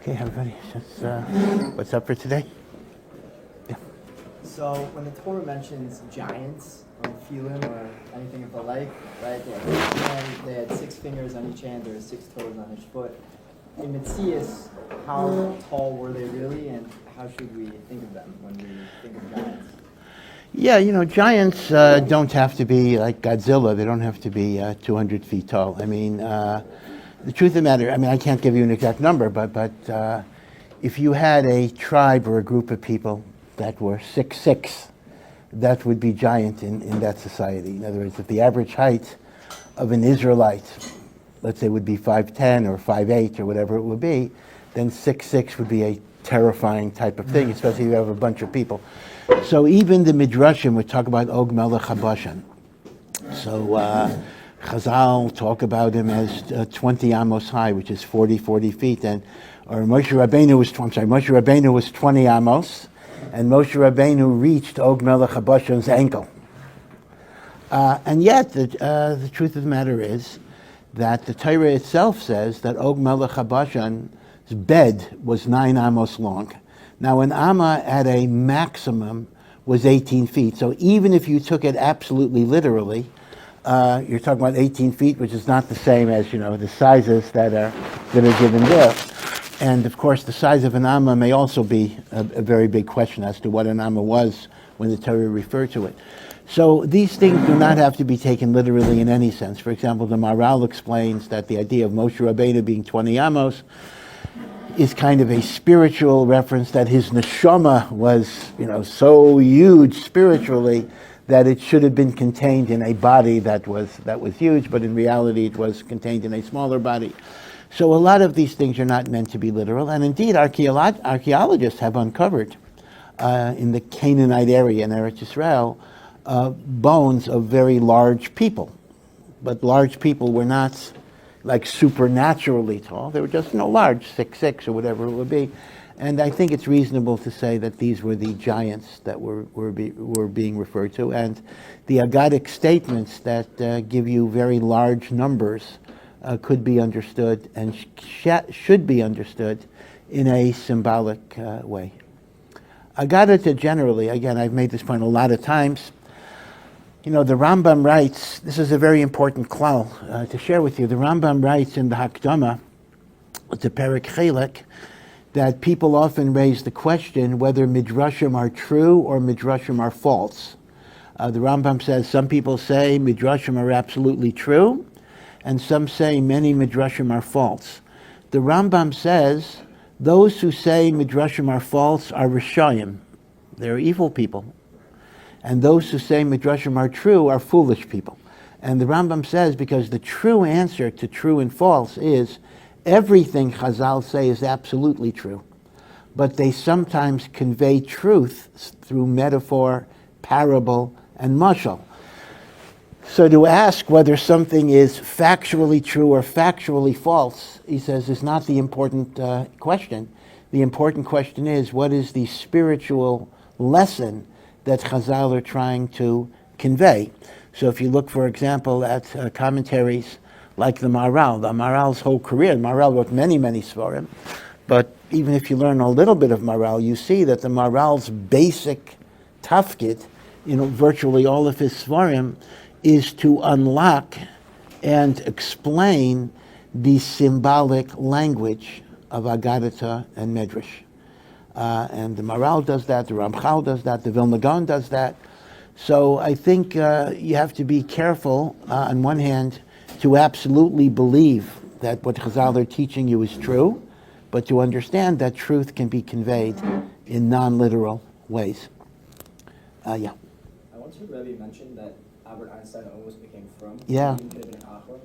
Okay, everybody, what's up for today? Yeah. So when the Torah mentions giants or phelim or anything of the like, right, they had 6 fingers on each hand or 6 toes on each foot. In Metzius, how tall were they really, and how should we think of them when we think of giants? Yeah, giants don't have to be like Godzilla. They don't have to be 200 feet tall. I mean, the truth of the matter, I can't give you an exact number, but if you had a tribe or a group of people that were 6'6", that would be giant in that society. In other words, if the average height of an Israelite, let's say, would be 5'10" or 5'8" or whatever it would be, then 6'6" would be a terrifying type of thing, especially if you have a bunch of people. So even the Midrashim would talk about Og Melech HaBashan. So Chazal talk about him as 20 amos high, which is 40 feet, or Moshe Rabbeinu was 20 amos, and Moshe Rabbeinu reached Og Melech HaBashan's ankle. And yet, the truth of the matter is that the Torah itself says that Og Melech HaBashan's bed was 9 amos long. Now, an amma at a maximum was 18 feet. So even if you took it absolutely literally, you're talking about 18 feet, which is not the same as, the sizes that are given there. And of course, the size of an amma may also be a very big question as to what an amma was when the Torah referred to it. So these things do not have to be taken literally in any sense. For example, the Maharal explains that the idea of Moshe Rabbeinu being 20 amos is kind of a spiritual reference, that his neshama was, so huge spiritually that it should have been contained in a body that was huge, but in reality it was contained in a smaller body. So a lot of these things are not meant to be literal, and indeed archaeologists have uncovered in the Canaanite area in Eretz Yisrael bones of very large people, but large people were not like supernaturally tall. They were just large, 6'6" or whatever it would be. And I think it's reasonable to say that these were the giants that were being referred to. And the Agadic statements that give you very large numbers could be understood and should be understood in a symbolic way. Agadata generally, again, I've made this point a lot of times. The Rambam writes, this is a very important klal to share with you. The Rambam writes in the Hakdama, the Perek Chelek, that people often raise the question whether Midrashim are true or Midrashim are false. The Rambam says some people say Midrashim are absolutely true, and some say many Midrashim are false. The Rambam says those who say Midrashim are false are Rishayim. They're evil people. And those who say Midrashim are true are foolish people. And the Rambam says because the true answer to true and false is everything Chazal say is absolutely true, but they sometimes convey truth through metaphor, parable, and mashal. So to ask whether something is factually true or factually false, he says, is not the important question. The important question is, what is the spiritual lesson that Chazal are trying to convey? So if you look, for example, at commentaries like the Maharal's whole career, the Maharal wrote many, many svarim, but even if you learn a little bit of Maharal, you see that the Maharal's basic tafkid, virtually all of his svarim, is to unlock and explain the symbolic language of Agadata and Medrash. And the Maharal does that, the Ramchal does that, the Vilna Gaon does that. So I think you have to be careful, on one hand, to absolutely believe that what Chazal are teaching you is true, but to understand that truth can be conveyed in non-literal ways. Yeah. I once heard Rabbi mention that Albert Einstein almost became frum. Yeah. He could have been Achor.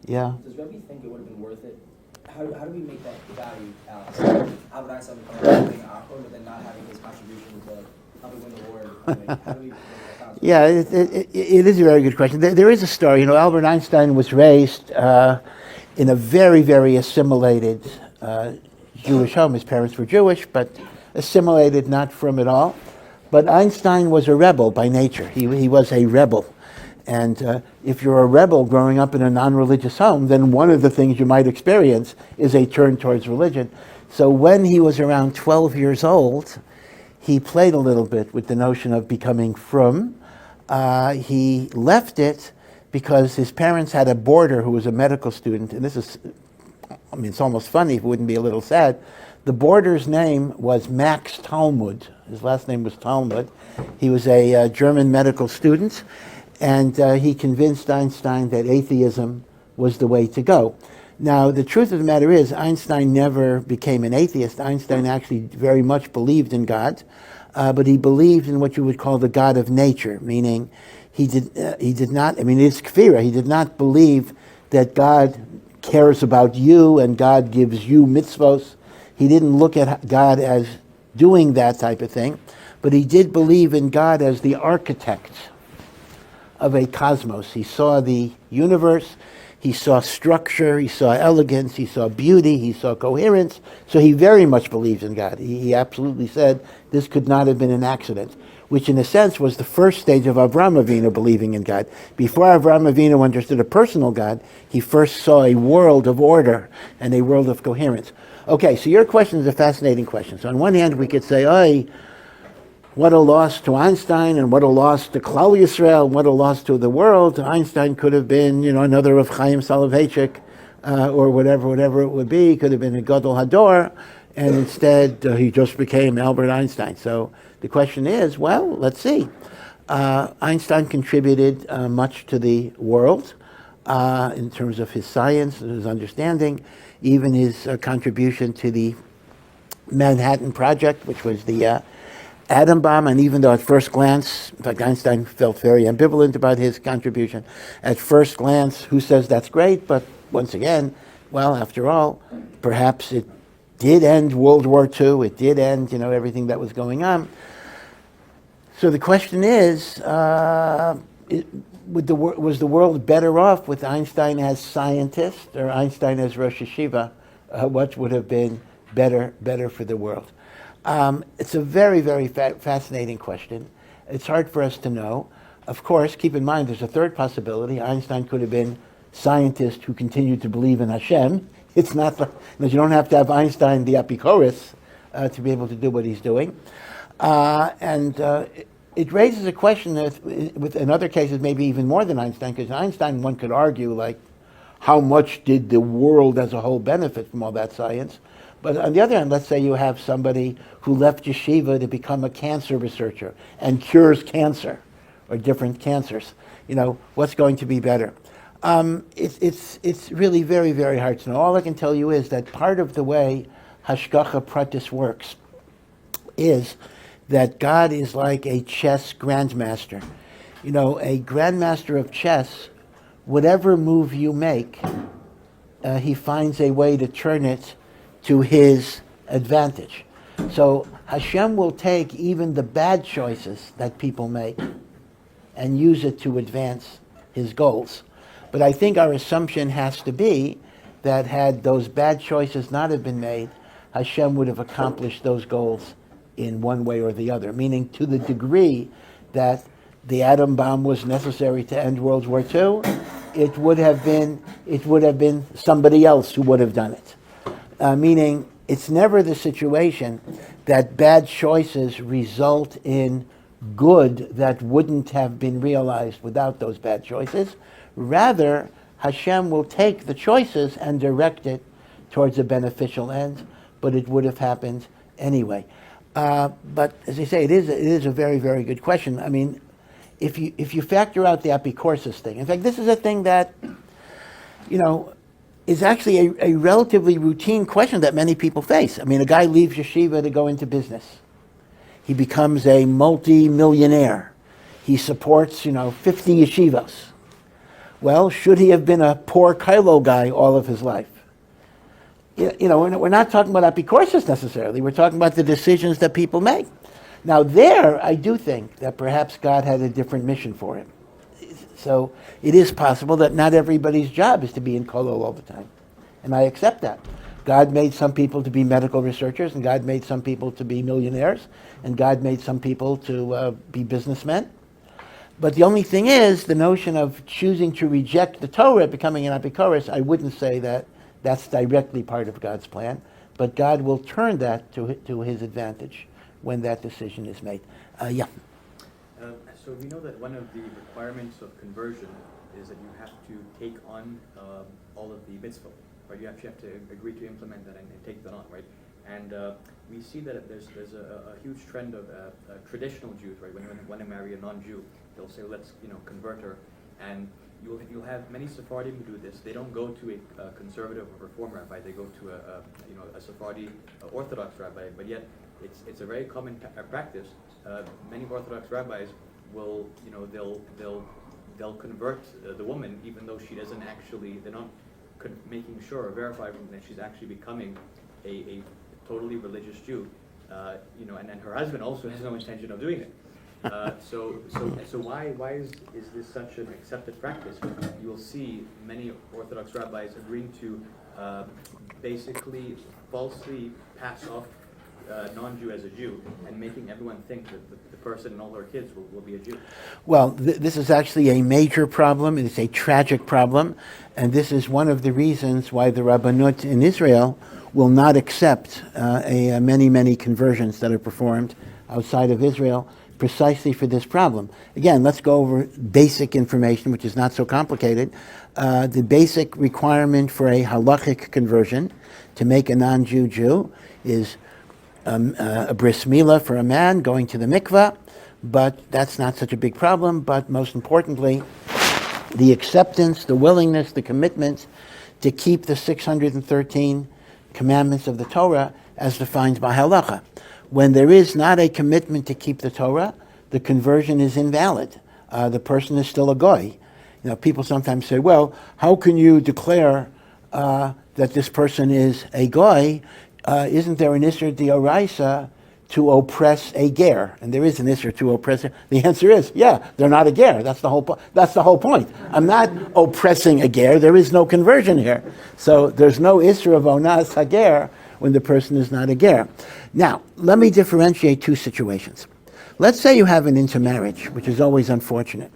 Yeah. Does Rabbi think it would have been worth it? How do we make that value balance? Albert Einstein becoming Achor, but then not having his contribution to helping win the war. How do we make that balance? Yeah, it is a very good question. There is a story. Albert Einstein was raised in a very, very assimilated Jewish home. His parents were Jewish, but assimilated, not from at all. But Einstein was a rebel by nature. He was a rebel. And if you're a rebel growing up in a non-religious home, then one of the things you might experience is a turn towards religion. So when he was around 12 years old, he played a little bit with the notion of becoming frum. He left it because his parents had a boarder who was a medical student, and this is, I mean, it's almost funny if it wouldn't be a little sad. The boarder's name was Max Talmud. His last name was Talmud. He was a German medical student, and he convinced Einstein that atheism was the way to go. Now, the truth of the matter is, Einstein never became an atheist. Einstein actually very much believed in God, but he believed in what you would call the God of nature, meaning he did not, I mean, it's kfira, he did not believe that God cares about you and God gives you mitzvot. He didn't look at God as doing that type of thing, but he did believe in God as the architect of a cosmos. He saw the universe, he saw structure, he saw elegance, he saw beauty, he saw coherence, so he very much believed in God. He absolutely said this could not have been an accident, which in a sense was the first stage of Avraham Avinu believing in God. Before Avraham Avinu understood a personal God, he first saw a world of order and a world of coherence. Okay, so your question is a fascinating question. So on one hand, we could say, "Oy, what a loss to Einstein, and what a loss to Klal Yisrael, what a loss to the world." Einstein could have been, another of Chaim Soloveitchik, or whatever it would be. He could have been a Gadol Hador, and instead he just became Albert Einstein. So the question is, well, let's see. Einstein contributed much to the world in terms of his science, his understanding, even his contribution to the Manhattan Project, which was the atom bomb. And even though at first glance, in fact, Einstein felt very ambivalent about his contribution. At first glance, who says that's great? But once again, well, after all, perhaps it did end World War II. It did end, everything that was going on. So the question is, was the world better off with Einstein as scientist or Einstein as Rosh Yeshiva? What would have been better for the world? It's a very, very fascinating question. It's hard for us to know. Of course, keep in mind there's a third possibility. Einstein could have been a scientist who continued to believe in Hashem. It's not that you don't have to have Einstein the Apikoros to be able to do what he's doing. It raises a question that, in other cases, maybe even more than Einstein, because Einstein, one could argue, like, how much did the world as a whole benefit from all that science? But on the other hand, let's say you have somebody who left yeshiva to become a cancer researcher and cures cancer or different cancers. What's going to be better? It's really very, very hard to know. All I can tell you is that part of the way Hashgacha Pratis works is that God is like a chess grandmaster. A grandmaster of chess, whatever move you make, he finds a way to turn it to his advantage. So Hashem will take even the bad choices that people make and use it to advance his goals. But I think our assumption has to be that had those bad choices not have been made, Hashem would have accomplished those goals in one way or the other, meaning to the degree that the atom bomb was necessary to end World War II, it would have been somebody else who would have done it. Meaning, it's never the situation that bad choices result in good that wouldn't have been realized without those bad choices. Rather, Hashem will take the choices and direct it towards a beneficial end, but it would have happened anyway. But as I say, it is a very, very good question. I mean, if you factor out the apicorsis thing, in fact, this is a thing that, is actually a relatively routine question that many people face. I mean, a guy leaves yeshiva to go into business. He becomes a multi-millionaire. He supports, 50 yeshivas. Well, should he have been a poor Kailo guy all of his life? We're not talking about apicorsis necessarily. We're talking about the decisions that people make. Now there, I do think that perhaps God had a different mission for him. So it is possible that not everybody's job is to be in Kolol all the time. And I accept that. God made some people to be medical researchers, and God made some people to be millionaires, and God made some people to be businessmen. But the only thing is, the notion of choosing to reject the Torah, becoming an apikoros, I wouldn't say that that's directly part of God's plan, but God will turn that to his advantage when that decision is made. Yeah. So we know that one of the requirements of conversion is that you have to take on all of the mitzvot, right? You actually have to agree to implement that and take that on, right? And we see that there's a huge trend of traditional Jews, right? When they marry a non-Jew, they'll say, let's convert her, and you'll have many Sephardim who do this. They don't go to a conservative or reform rabbi. They go to a Sephardi Orthodox rabbi, but yet it's a very common practice. Many Orthodox rabbis will they'll convert the woman even though she doesn't actually, they're not making sure or verifying that she's actually becoming a totally religious Jew, and her husband also has no intention of doing it. So why is this such an accepted practice? You will see many Orthodox rabbis agreeing to basically falsely pass off non-Jew as a Jew and making everyone think that the person and all their kids will be a Jew. Well, this is actually a major problem. It's a tragic problem, and this is one of the reasons why the Rabbanut in Israel will not accept many conversions that are performed outside of Israel, precisely for this problem. Again, let's go over basic information, which is not so complicated. The basic requirement for a halachic conversion to make a non-Jew Jew is a bris milah for a man going to the mikvah, but that's not such a big problem. But most importantly, the acceptance, the willingness, the commitment to keep the 613 commandments of the Torah as defined by halacha. When there is not a commitment to keep the Torah, the conversion is invalid. The person is still a goy. People sometimes say, well, how can you declare that this person is a goy? Isn't there an isser d'oraisa to oppress a ger? And there is an isser to oppress. The answer is, yeah, they're not a ger. That's the whole point. I'm not oppressing a ger. There is no conversion here. So there's no isser of onas hager when the person is not a ger. Now, let me differentiate two situations. Let's say you have an intermarriage, which is always unfortunate.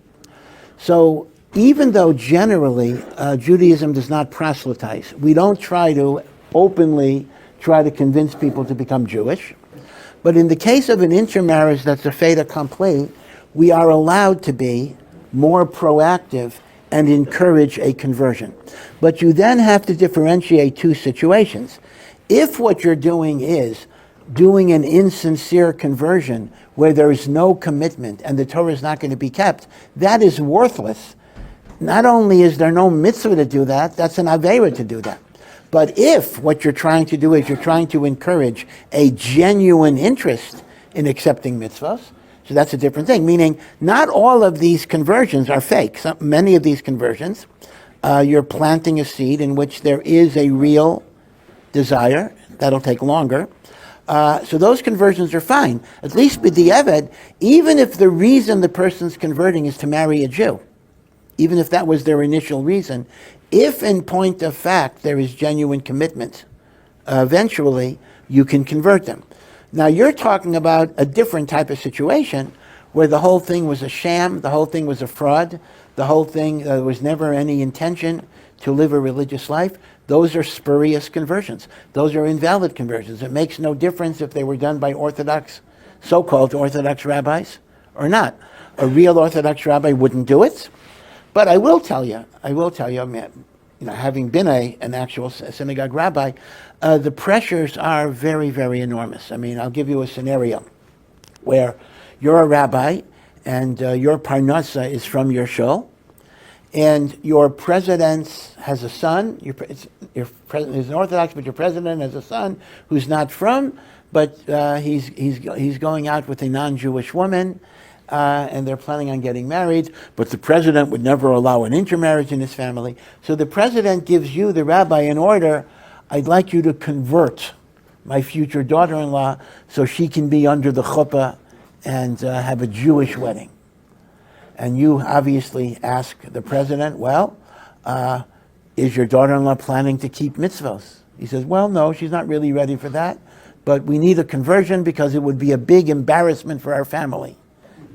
So even though generally Judaism does not proselytize, we don't try to openly try to convince people to become Jewish. But in the case of an intermarriage that's a fait accompli, we are allowed to be more proactive and encourage a conversion. But you then have to differentiate two situations. If what you're doing is doing an insincere conversion where there is no commitment and the Torah is not going to be kept, that is worthless. Not only is there no mitzvah to do that, that's an avera to do that. But if what you're trying to do is you're trying to encourage a genuine interest in accepting mitzvahs, so that's a different thing. Meaning, not all of these conversions are fake. Many of these conversions, you're planting a seed in which there is a real desire. That'll take longer. So those conversions are fine. At least with the Eved, even if the reason the person's converting is to marry a Jew, even if that was their initial reason, if in point of fact there is genuine commitment, eventually you can convert them. Now you're talking about a different type of situation where the whole thing was a sham, the whole thing was a fraud, the whole thing, there was never any intention to live a religious life. Those are spurious conversions. Those are invalid conversions. It makes no difference if they were done by Orthodox, so-called Orthodox rabbis or not. A real Orthodox rabbi wouldn't do it. But I will tell you, having been an actual synagogue rabbi, the pressures are very, very enormous. I'll give you a scenario where you're a rabbi and your parnasa is from your shul, and your president has a son. Your president is an Orthodox, but your president has a son who's not from, but he's going out with a non-Jewish woman. And they're planning on getting married, but the president would never allow an intermarriage in his family. So the president gives you, the rabbi, an order: I'd like you to convert my future daughter-in-law so she can be under the chuppah and have a Jewish wedding. And you obviously ask the president, well, is your daughter-in-law planning to keep mitzvos? He says, well, no, she's not really ready for that, but we need a conversion because it would be a big embarrassment for our family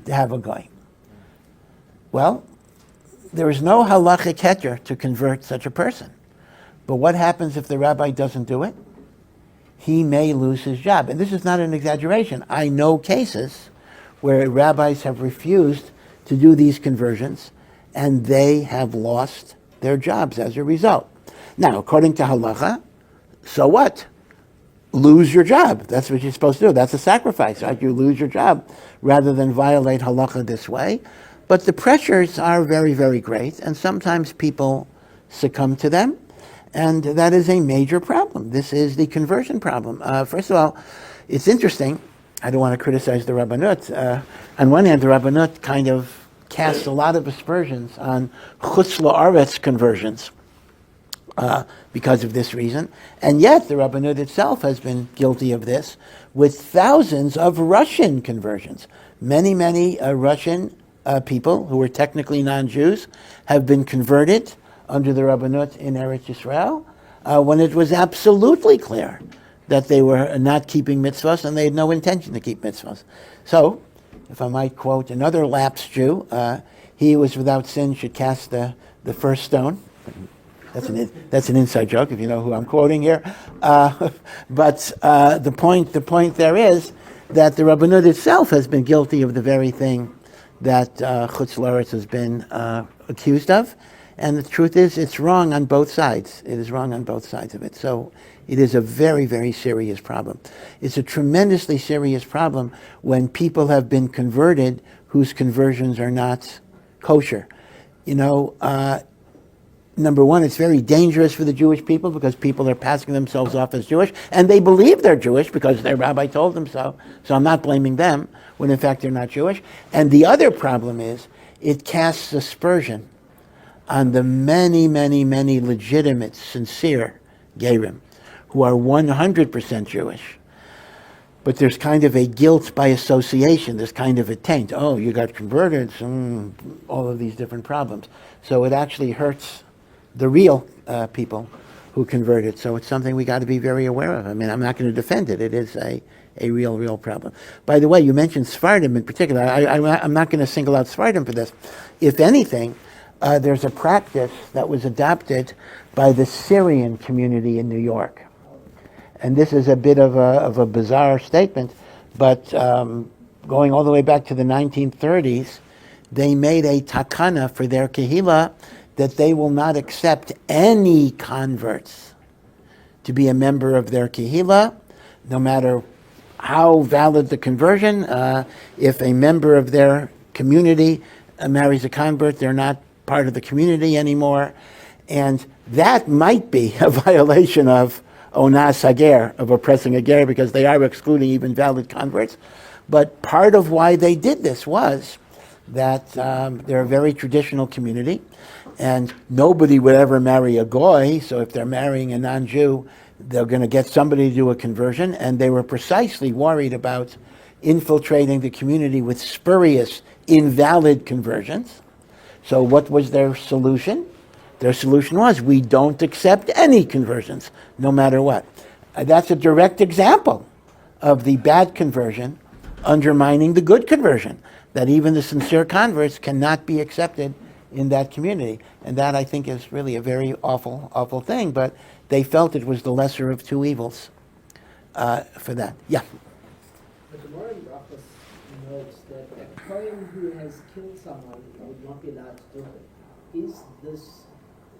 to have a guy. Well, there is no halachic heter to convert such a person. But what happens if the rabbi doesn't do it? He may lose his job. And this is not an exaggeration. I know cases where rabbis have refused to do these conversions, and they have lost their jobs as a result. Now, according to halacha, so what? Lose your job. That's what you're supposed to do. That's a sacrifice, right? You lose your job rather than violate halacha this way. But the pressures are very, very great, and sometimes people succumb to them, and that is a major problem. This is the conversion problem. First of all, it's interesting. I don't want to criticize the Rabbanut. On one hand, the Rabbanut kind of casts a lot of aspersions on chutz la'aretz conversions because of this reason. And yet, the Rabbanut itself has been guilty of this with thousands of Russian conversions. Many, many Russian people who were technically non-Jews have been converted under the Rabbanut in Eretz Yisrael when it was absolutely clear that they were not keeping mitzvot and they had no intention to keep mitzvot. So, if I might quote another lapsed Jew, he who was without sin should cast the first stone. That's an inside joke, if you know who I'm quoting here. But the point there is that the Rabbanut itself has been guilty of the very thing that Chutz La'aretz has been accused of. And the truth is, it's wrong on both sides. It is wrong on both sides of it. So it is a very, very serious problem. It's a tremendously serious problem when people have been converted whose conversions are not kosher. You know, number one, it's very dangerous for the Jewish people because people are passing themselves off as Jewish, and they believe they're Jewish because their rabbi told them so. So I'm not blaming them when in fact they're not Jewish. And the other problem is it casts aspersion on the many, many, many legitimate, sincere gerim who are 100% Jewish. But there's kind of a guilt by association. There's kind of a taint. Oh, you got converted. All of these different problems. So it actually hurts the real people who converted. So it's something we got to be very aware of. I mean, I'm not going to defend it. It is a real problem. By the way, you mentioned Sephardim in particular. I'm not going to single out Sephardim for this. If anything, there's a practice that was adopted by the Syrian community in New York. And this is a bit of a bizarre statement, but going all the way back to the 1930s, they made a takana for their kehillah that they will not accept any converts to be a member of their kehillah, no matter how valid the conversion. If a member of their community marries a convert, they're not part of the community anymore. And that might be a violation of onas hager, of oppressing a ger, because they are excluding even valid converts. But part of why they did this was that they're a very traditional community, and nobody would ever marry a goy, so if they're marrying a non-Jew, they're going to get somebody to do a conversion, and they were precisely worried about infiltrating the community with spurious, invalid conversions. So what was their solution? Their solution was, we don't accept any conversions, no matter what. That's a direct example of the bad conversion undermining the good conversion, that even the sincere converts cannot be accepted in that community. And that, I think, is really a very awful, awful thing, but they felt it was the lesser of two evils for that. Yeah? The Gemara in Brachos notes that a cohen who has killed someone would not be allowed to do it. Is this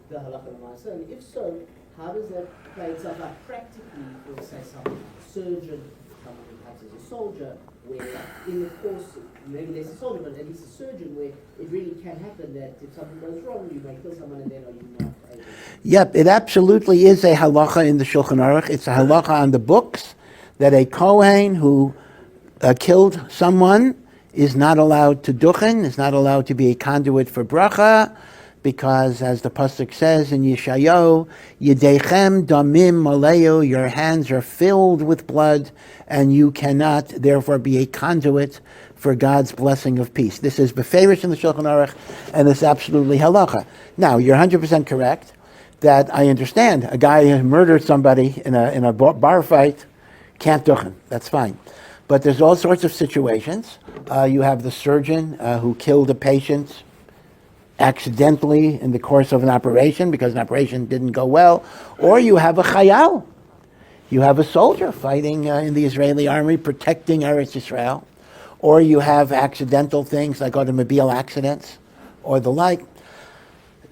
the halacha of Ma'aseh? And if so, how does that play itself out practically for, say, someone, a surgeon, someone who perhaps is a soldier, where in the course, maybe there's a soldier, but at least a surgeon, where it really can happen that if something goes wrong, you may kill someone and then are you not able to? Yep, it absolutely is a halacha in the Shulchan Aruch. It's a halacha on the books that a kohen who killed someone is not allowed to duchan, is not allowed to be a conduit for bracha, because as the pasuk says in Yeshayahu, Yedechem damim maleu, your hands are filled with blood, and you cannot therefore be a conduit for God's blessing of peace. This is beferish in the Shulchan Aruch, and it's absolutely halacha. Now, you're 100% correct that I understand a guy who murdered somebody in a bar fight can't duchan. That's fine. But there's all sorts of situations. You have the surgeon who killed a patient accidentally in the course of an operation because an operation didn't go well, or you have a chayal. You have a soldier fighting in the Israeli army protecting Eretz Yisrael, or you have accidental things like automobile accidents or the like.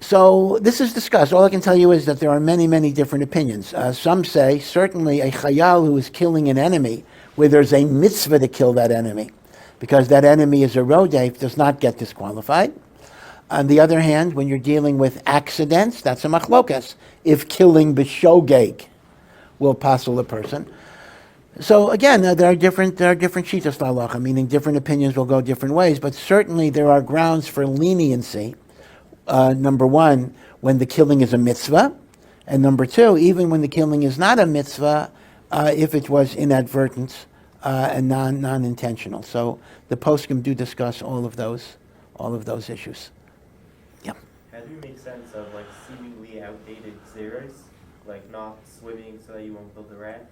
So this is discussed. All I can tell you is that there are many, many different opinions. Some say certainly a chayal who is killing an enemy, where there's a mitzvah to kill that enemy, because that enemy is a rodef, does not get disqualified. On the other hand, when you're dealing with accidents, that's a machlokas. If killing b'shogeg will passel a person. So again, there are different shitas halacha, meaning different opinions will go different ways, but certainly there are grounds for leniency. Number one, when the killing is a mitzvah, and number two, even when the killing is not a mitzvah, if it was inadvertent and non-intentional. So the poskim do discuss all of those issues. Yeah. How do you make sense of like seemingly outdated gezerot, like not swimming so that you won't build a raft?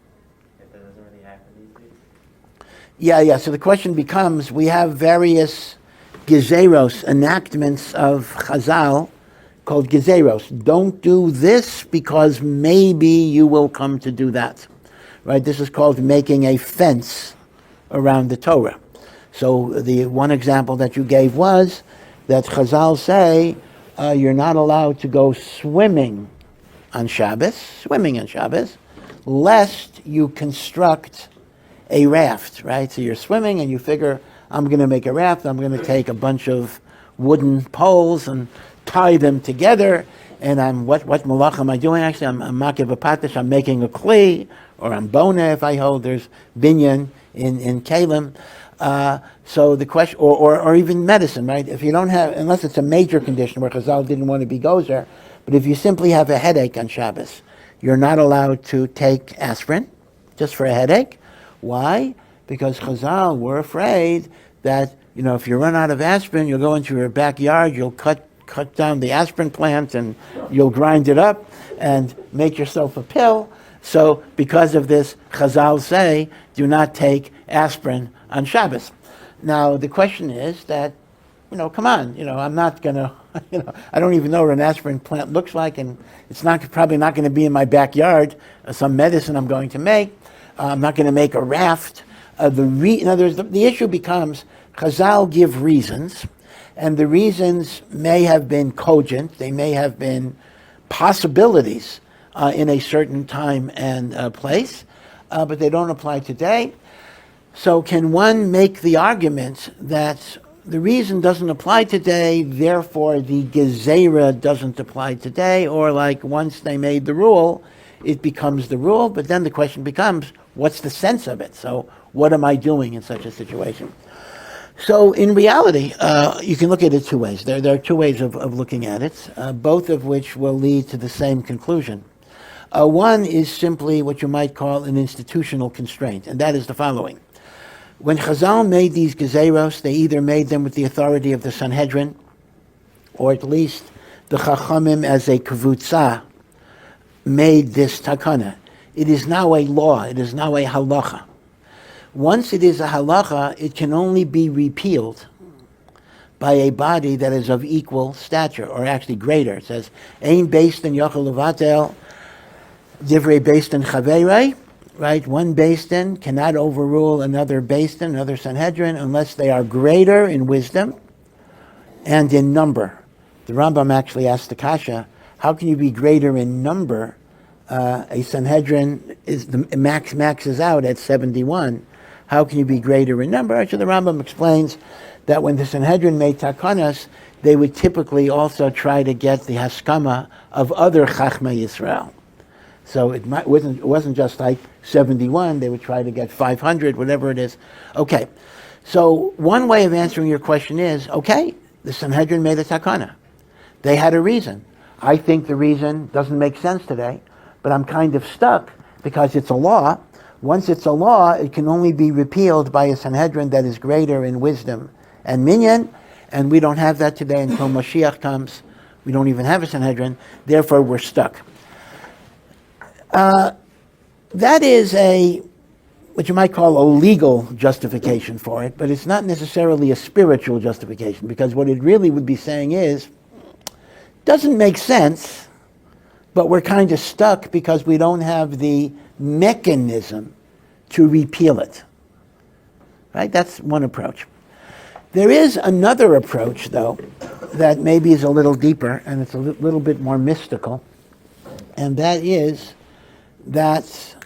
If that doesn't really happen these days. Yeah. So the question becomes: we have various gezeros, enactments of Chazal called gezeros. Don't do this because maybe you will come to do that. Right? This is called making a fence around the Torah. So the one example that you gave was that Chazal say you're not allowed to go swimming on Shabbos, lest you construct a raft, right? So you're swimming and you figure, I'm going to make a raft, I'm going to take a bunch of wooden poles and tie them together, and what malach am I doing actually? I'm makiv patish, I'm making a kli, or I'm bona if I hold, there's binyan in kalim. So the question, or even medicine, right? If you don't have, unless it's a major condition where Chazal didn't want to be gozer, but if you simply have a headache on Shabbos, you're not allowed to take aspirin just for a headache. Why? Because Chazal were afraid that, if you run out of aspirin, you'll go into your backyard, you'll cut down the aspirin plant and you'll grind it up and make yourself a pill. So because of this, Chazal say, do not take aspirin on Shabbos. Now, the question is that, come on, I'm not going to, I don't even know what an aspirin plant looks like, and it's probably not going to be in my backyard, some medicine I'm going to make. I'm not going to make a raft. In other words, the issue becomes, Chazal give reasons, and the reasons may have been cogent, they may have been possibilities in a certain time and place, but they don't apply today. So can one make the argument that the reason doesn't apply today, therefore the gezerah doesn't apply today, or like once they made the rule, it becomes the rule, but then the question becomes, what's the sense of it? So what am I doing in such a situation? So in reality, you can look at it two ways. There are two ways of looking at it, both of which will lead to the same conclusion. One is simply what you might call an institutional constraint, and that is the following. When Chazal made these gezeros, they either made them with the authority of the Sanhedrin, or at least the Chachamim as a kavutza made this takana. It is now a law, it is now a halacha. Once it is a halacha, it can only be repealed by a body that is of equal stature, or actually greater. It says, Ein based in Yochel Levatel, Divrei based in Chaverei, right? One based in cannot overrule another based in, another Sanhedrin, unless they are greater in wisdom and in number. The Rambam actually asked the Kasha, how can you be greater in number? A Sanhedrin is the maxes out at 71. How can you be greater in number? Actually, the Rambam explains that when the Sanhedrin made takanas, they would typically also try to get the haskama of other Chachmei Yisrael. So it wasn't just like 71, they would try to get 500, whatever it is. Okay, so one way of answering your question is, okay, the Sanhedrin made a takana. They had a reason. I think the reason doesn't make sense today, but I'm kind of stuck because it's a law. Once it's a law, it can only be repealed by a Sanhedrin that is greater in wisdom and minyan, and we don't have that today until Mashiach comes. We don't even have a Sanhedrin, therefore we're stuck. That is what you might call a legal justification for it, but it's not necessarily a spiritual justification, because what it really would be saying is, Doesn't make sense, but we're kind of stuck because we don't have the mechanism to repeal it. Right? That's one approach. There is another approach, though, that maybe is a little deeper and it's a little bit more mystical, and that is that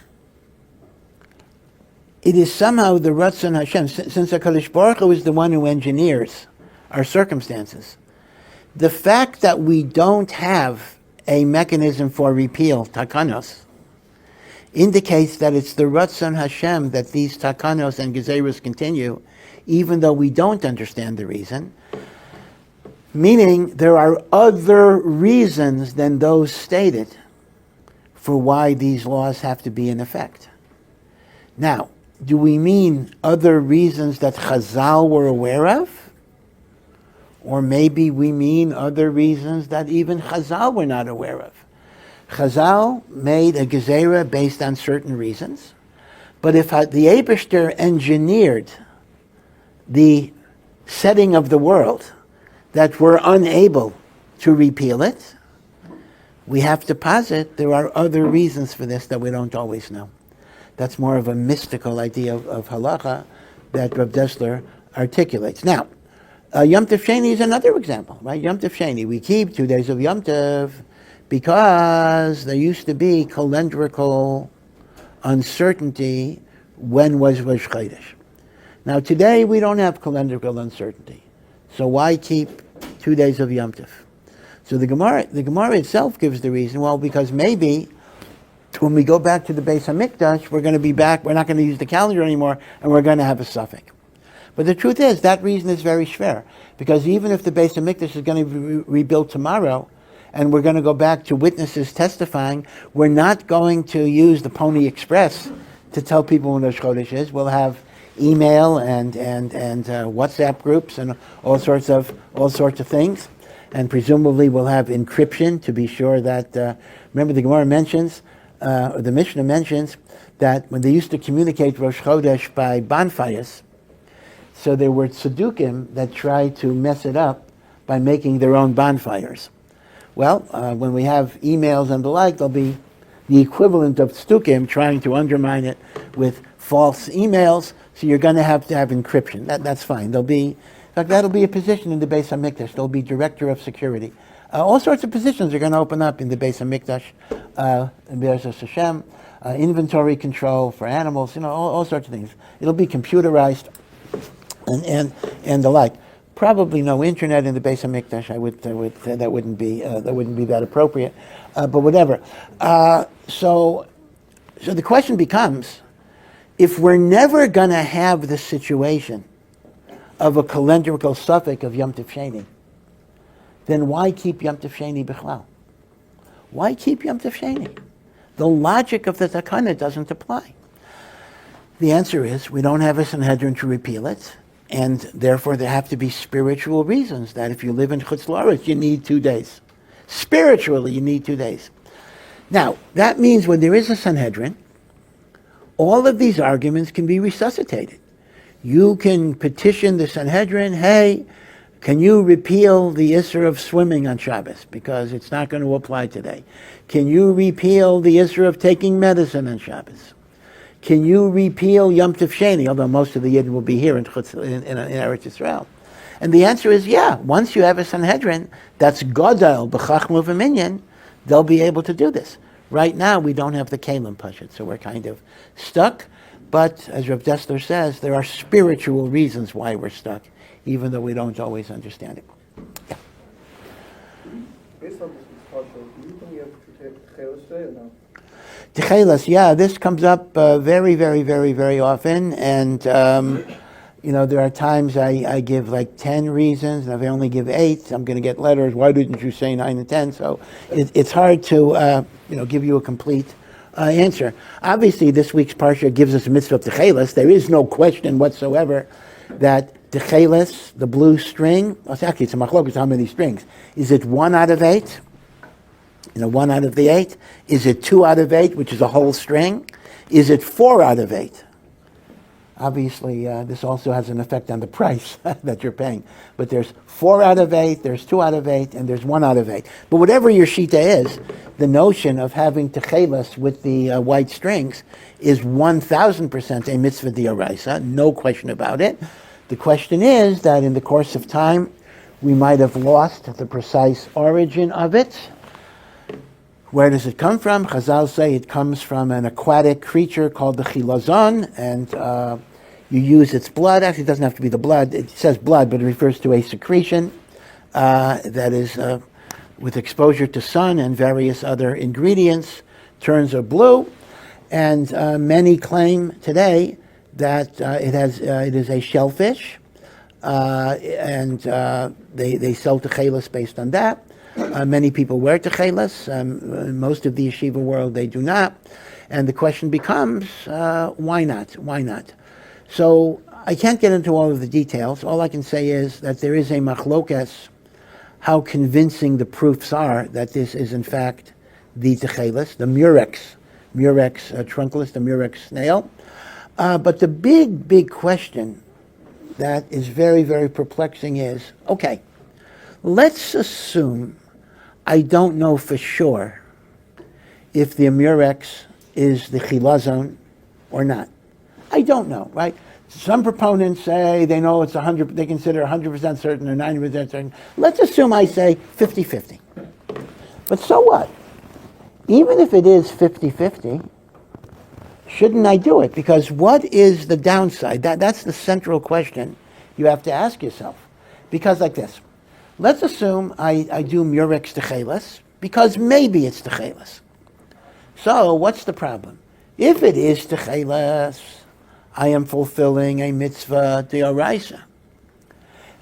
it is somehow the Ratzon Hashem, since HaKadosh Baruch Hu is the one who engineers our circumstances, the fact that we don't have a mechanism for repeal, takanos, indicates that it's the Ratzon Hashem that these takanos and gezerot continue, even though we don't understand the reason, meaning there are other reasons than those stated for why these laws have to be in effect. Now, do we mean other reasons that Chazal were aware of? Or maybe we mean other reasons that even Chazal were not aware of. Chazal made a gezerah based on certain reasons, but if the Eibishter engineered the setting of the world that we're unable to repeal it, we have to posit there are other reasons for this that we don't always know. That's more of a mystical idea of halacha that Rav Dessler articulates. Now, Yom Tov Sheni is another example, right? Yom Tov Sheni, we keep 2 days of Yom Tov because there used to be calendrical uncertainty when was Rosh Chodesh. Now today we don't have calendrical uncertainty, so why keep 2 days of Yom Tov? So the Gemara itself gives the reason, well, because maybe when we go back to the Beis HaMikdash, we're going to be back, we're not going to use the calendar anymore, and we're going to have a suffix. But the truth is, that reason is very schwer, because even if the Beis HaMikdash is going to be rebuilt tomorrow, and we're going to go back to witnesses testifying, we're not going to use the Pony Express to tell people when Rosh Chodesh is. We'll have email and WhatsApp groups and all sorts of things, and presumably we'll have encryption to be sure that. Remember, the Gemara mentions, or the Mishnah mentions, that when they used to communicate Rosh Chodesh by bonfires, so there were tzedukim that tried to mess it up by making their own bonfires. Well, when we have emails and the like, there'll be the equivalent of tzedukim trying to undermine it with false emails, so you're going to have encryption. That's fine. There'll be, in fact, that'll be a position in the Beis HaMikdash. There'll be director of security. All sorts of positions are going to open up in the Beis HaMikdash, in Be'ez Hashem, inventory control for animals, all sorts of things. It'll be computerized and the like. Probably no internet in the Beis HaMikdash. I would say that wouldn't be that appropriate, but whatever. So the question becomes, if we're never going to have the situation of a calendrical suffix of Yom Tov Sheni, then why keep Yom Tov Sheni bichlal? Why keep Yom Tov Sheni? The logic of the takana doesn't apply. The answer is we don't have a Sanhedrin to repeal it, and therefore there have to be spiritual reasons that if you live in Chutz La'aretz, you need 2 days. Spiritually, you need 2 days. Now, that means when there is a Sanhedrin, all of these arguments can be resuscitated. You can petition the Sanhedrin, hey, can you repeal the Isser of swimming on Shabbos because it's not going to apply today? Can you repeal the Isser of taking medicine on Shabbos? Can you repeal Yom Tov Sheni, although most of the Yidden will be here in Eretz Yisrael? And the answer is, yeah, once you have a Sanhedrin that's Godel, B'chachma v'minyan, they'll be able to do this. Right now, we don't have the Kalim Pashut, so we're kind of stuck. But, as Rav Dessler says, there are spiritual reasons why we're stuck, even though we don't always understand it. Yeah. Based on this discussion, do you think you have to techelet today or no? Techelet, yeah, this comes up very, very, very, very often, and there are times I give like 10 reasons, and if I only give 8, I'm going to get letters. Why didn't you say 9 and 10? So it's hard to give you a complete answer. Obviously, this week's parsha gives us a mitzvah of techelet. There is no question whatsoever that techelet, the blue string, it's a machlokes, how many strings? Is it 1 out of 8? 1 out of the 8? Is it 2 out of 8, which is a whole string? Is it 4 out of 8? Obviously, this also has an effect on the price that you're paying. But there's 4 out of 8, there's 2 out of 8, and there's 1 out of 8. But whatever your shita is, the notion of having techelet with the white strings is 1,000% a mitzvah d'oraisa, no question about it. The question is that in the course of time, we might have lost the precise origin of it. Where does it come from? Chazal say it comes from an aquatic creature called the chilazon, and you use its blood. Actually, it doesn't have to be the blood. It says blood, but it refers to a secretion that is with exposure to sun and various other ingredients, turns are blue. And many claim today that it is a shellfish, and they sell techelet based on that. Many people wear techelet. Most of the yeshiva world, they do not. And the question becomes, why not? Why not? So I can't get into all of the details. All I can say is that there is a machlokas, how convincing the proofs are that this is in fact the techelet, the murex trunculus, the murex snail. But the big question that is very, very perplexing is, okay, let's assume I don't know for sure if the murex is the chilazon or not. I don't know, right? Some proponents say they know it's 100, they consider 100% certain or 90% certain. Let's assume I say 50-50. But so what? Even if it is 50-50, shouldn't I do it? Because what is the downside? That's the central question you have to ask yourself. Because like this, let's assume I do murex techelet, because maybe it's techelet. So what's the problem? If it is techelet, I am fulfilling a mitzvah d'oraisa.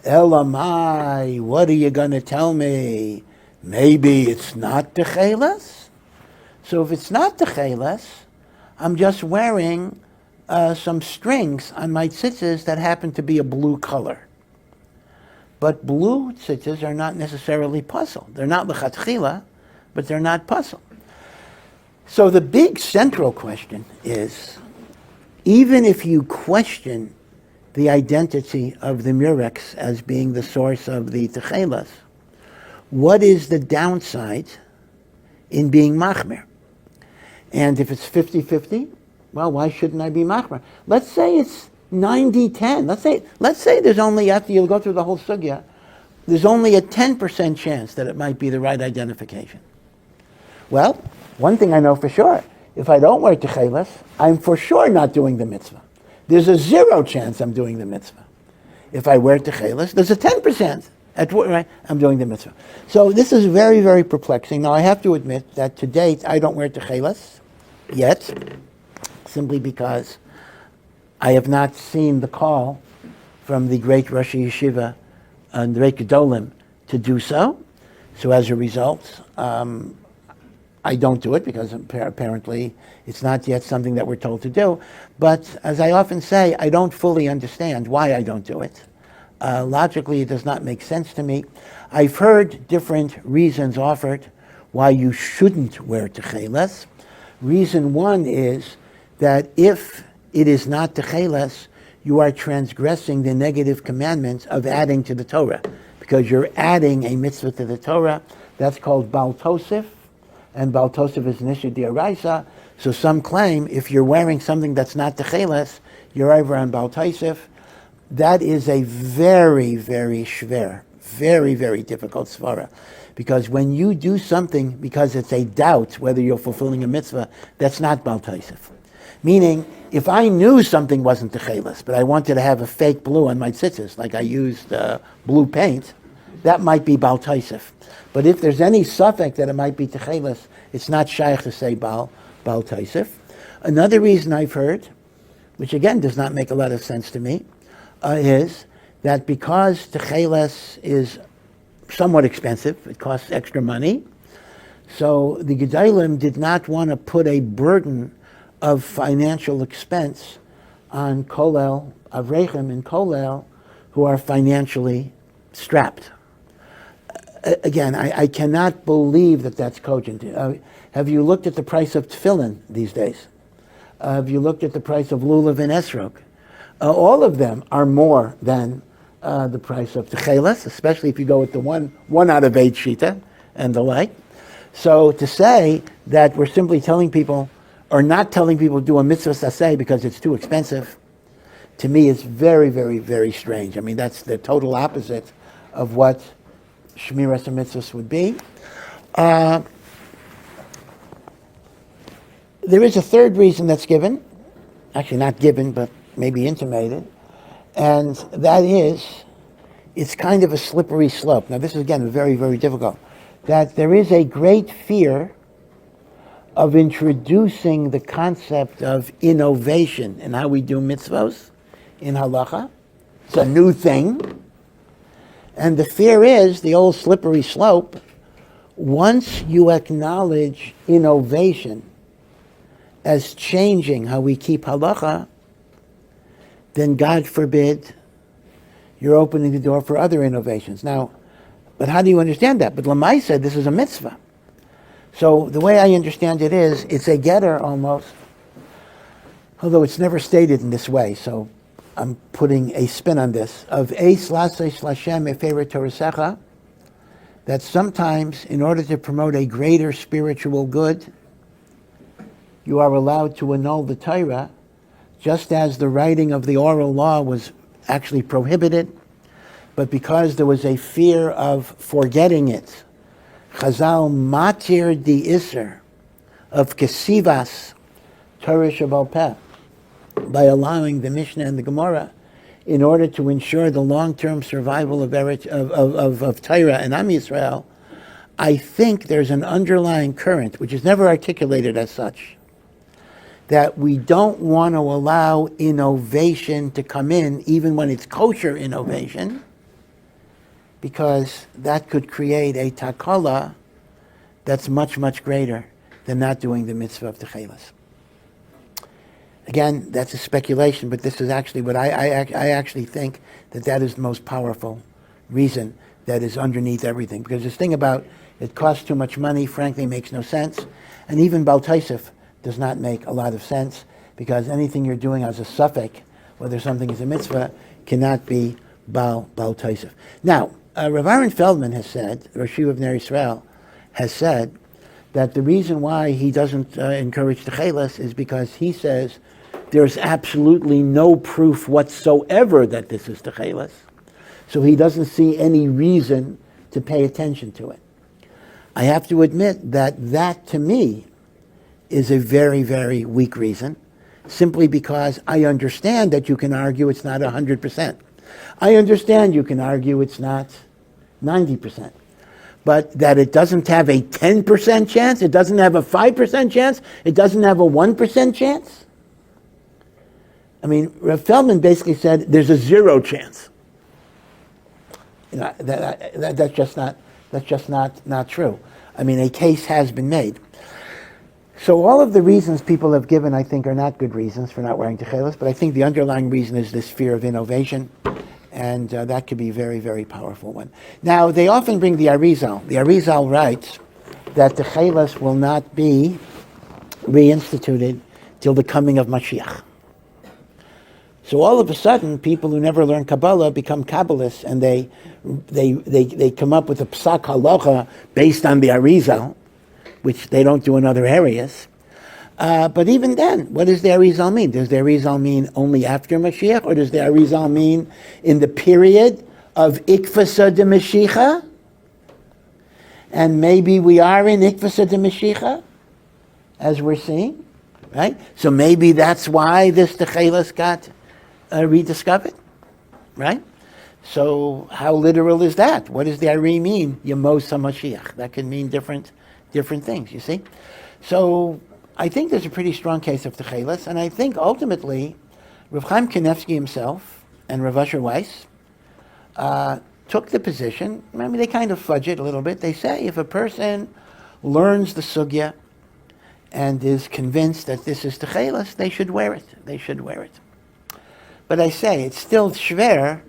Elamai, what are you going to tell me? Maybe it's not techelet? So if it's not techelet, I'm just wearing some strings on my tzitzis that happen to be a blue color. But blue tzitzis are not necessarily puzzle. They're not l'chatchila, but they're not puzzle. So the big central question is, even if you question the identity of the murex as being the source of the techelet, what is the downside in being machmer? And if it's 50-50, well, why shouldn't I be machmer? Let's say it's 90-10. Let's say there's only, after you go through the whole sugya, there's only a 10% chance that it might be the right identification. Well, one thing I know for sure, if I don't wear techelet, I'm for sure not doing the mitzvah. There's a 0 chance I'm doing the mitzvah. If I wear techelet, there's a 10% right, I'm doing the mitzvah. So this is very, very perplexing. Now I have to admit that to date I don't wear techelet yet, simply because I have not seen the call from the great Rosh Yeshiva and the great Gedolim to do so. So as a result, I don't do it because apparently it's not yet something that we're told to do. But as I often say, I don't fully understand why I don't do it. Logically, it does not make sense to me. I've heard different reasons offered why you shouldn't wear techelet. Reason one is that if it is not techelet, you are transgressing the negative commandment of adding to the Torah, because you're adding a mitzvah to the Torah. That's called Bal Tosif, and Bal Tosif is an issue d'oraisa. So some claim if you're wearing something that's not techelet, you're over on Bal Tosif. That is a very, very shver, very, very difficult svara. Because when you do something because it's a doubt whether you're fulfilling a mitzvah, that's not Bal Tosif. Meaning, if I knew something wasn't techelet, but I wanted to have a fake blue on my tzitzis, like I used blue paint, that might be Bal Tosif. But if there's any suffix that it might be techelet, it's not shaykh to say Bal Tosif. Another reason I've heard, which again does not make a lot of sense to me, is that because techelet is somewhat expensive, it costs extra money, so the Gedolim did not want to put a burden of financial expense on Kolel, Avrechem and Kolel, who are financially strapped. Again, I cannot believe that that's cogent. Have you looked at the price of tefillin these days? Have you looked at the price of lulav and esrog? all of them are more than the price of techelet, especially if you go with the one out of 8 shita and the like. So to say that we're simply telling people, or not telling people to do a mitzvah saseh because it's too expensive, to me is very, very, very strange. I mean, that's the total opposite of what shmiras mitzvahs would be. There is a third reason that's given, actually not given, but maybe intimated, and that is, it's kind of a slippery slope. Now this is again very, very difficult. That there is a great fear of introducing the concept of innovation in how we do mitzvos in halacha. It's a new thing. And the fear is, the old slippery slope, once you acknowledge innovation as changing how we keep halacha, then God forbid, you're opening the door for other innovations. Now, but how do you understand that? But Lamai said this is a mitzvah. So the way I understand it is, it's a getter almost, although it's never stated in this way, so I'm putting a spin on this, of eis laseis lashem eferet torasecha, that sometimes in order to promote a greater spiritual good, you are allowed to annul the Torah, just as the writing of the oral law was actually prohibited, but because there was a fear of forgetting it, Chazal matir di iser of kesivas Torah Shabbat Peh, by allowing the Mishnah and the Gemara in order to ensure the long-term survival of Torah and Am Yisrael. I think there's an underlying current, which is never articulated as such, that we don't want to allow innovation to come in, even when it's kosher innovation, because that could create a takala that's much, much greater than not doing the mitzvah of techelet. Again, that's a speculation, but this is actually what I actually think that is the most powerful reason that is underneath everything. Because this thing about it costs too much money, frankly, makes no sense. And even Baal Taisif does not make a lot of sense, because anything you're doing as a suffix, whether something is a mitzvah, cannot be Baal Taisif. Now, Rav Aaron Feldman has said, Rosh of Ner Yisrael has said, that the reason why he doesn't encourage techelet is because he says there's absolutely no proof whatsoever that this is techelet. So he doesn't see any reason to pay attention to it. I have to admit that to me is a very, very weak reason, simply because I understand that you can argue it's not 100%. I understand you can argue it's not 90%. But that it doesn't have a 10% chance, it doesn't have a 5% chance, it doesn't have a 1% chance. I mean, Rav Feldman basically said there's a 0 chance. You know, that's just not true. I mean, a case has been made. So all of the reasons people have given, I think, are not good reasons for not wearing techelet, but I think the underlying reason is this fear of innovation, and that could be a very, very powerful one. Now, they often bring the Arizal. The Arizal writes that techelet will not be reinstituted till the coming of Mashiach. So all of a sudden, people who never learn Kabbalah become Kabbalists, and they come up with a psak halacha based on the Arizal, which they don't do in other areas. But even then, what does the Arizal mean? Does the Arizal mean only after Mashiach, or does the Arizal mean in the period of Ikvasa de Mashiach? And maybe we are in Ikvasa de Mashiach, as we're seeing, right? So maybe that's why this techelet got rediscovered, right? So how literal is that? What does the Ari mean? Yemos HaMashiach. That can mean different things, you see? So I think there's a pretty strong case of techelet, and I think ultimately Rav Chaim Kanevsky himself and Rav Asher Weiss took the position, I mean, they kind of fudge it a little bit. They say if a person learns the sugya and is convinced that this is techelet, they should wear it. They should wear it. But I say, it's still shver,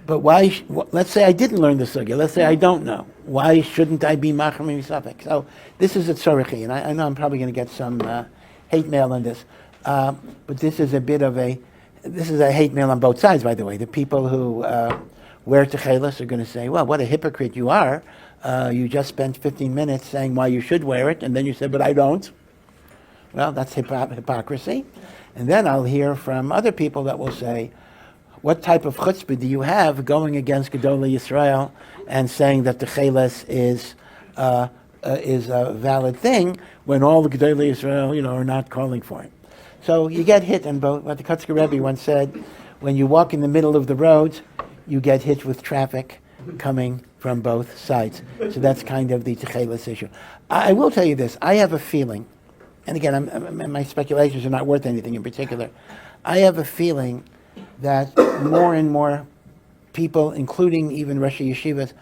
but why, let's say I didn't learn the sugya, let's say I don't know. Why shouldn't I be machar misafek? So this is a tzorichi, and I know I'm probably going to get some hate mail on this, but this is a bit of a this is a hate mail on both sides, by the way. The people who wear techelet are going to say, well, what a hypocrite you are. You just spent 15 minutes saying why you should wear it, and then you said, but I don't. Well, that's hypocrisy. And then I'll hear from other people that will say, what type of chutzpah do you have going against Gedolei Yisrael and saying that techelet is a valid thing when all the Gedolei Yisrael, are not calling for it? So you get hit on both. What the Kotzker Rebbe once said, when you walk in the middle of the road, you get hit with traffic coming from both sides. So that's kind of the techelet issue. I will tell you this. I have a feeling, and again, my speculations are not worth anything in particular. I have a feeling that more and more people, including even Rosh Yeshivas,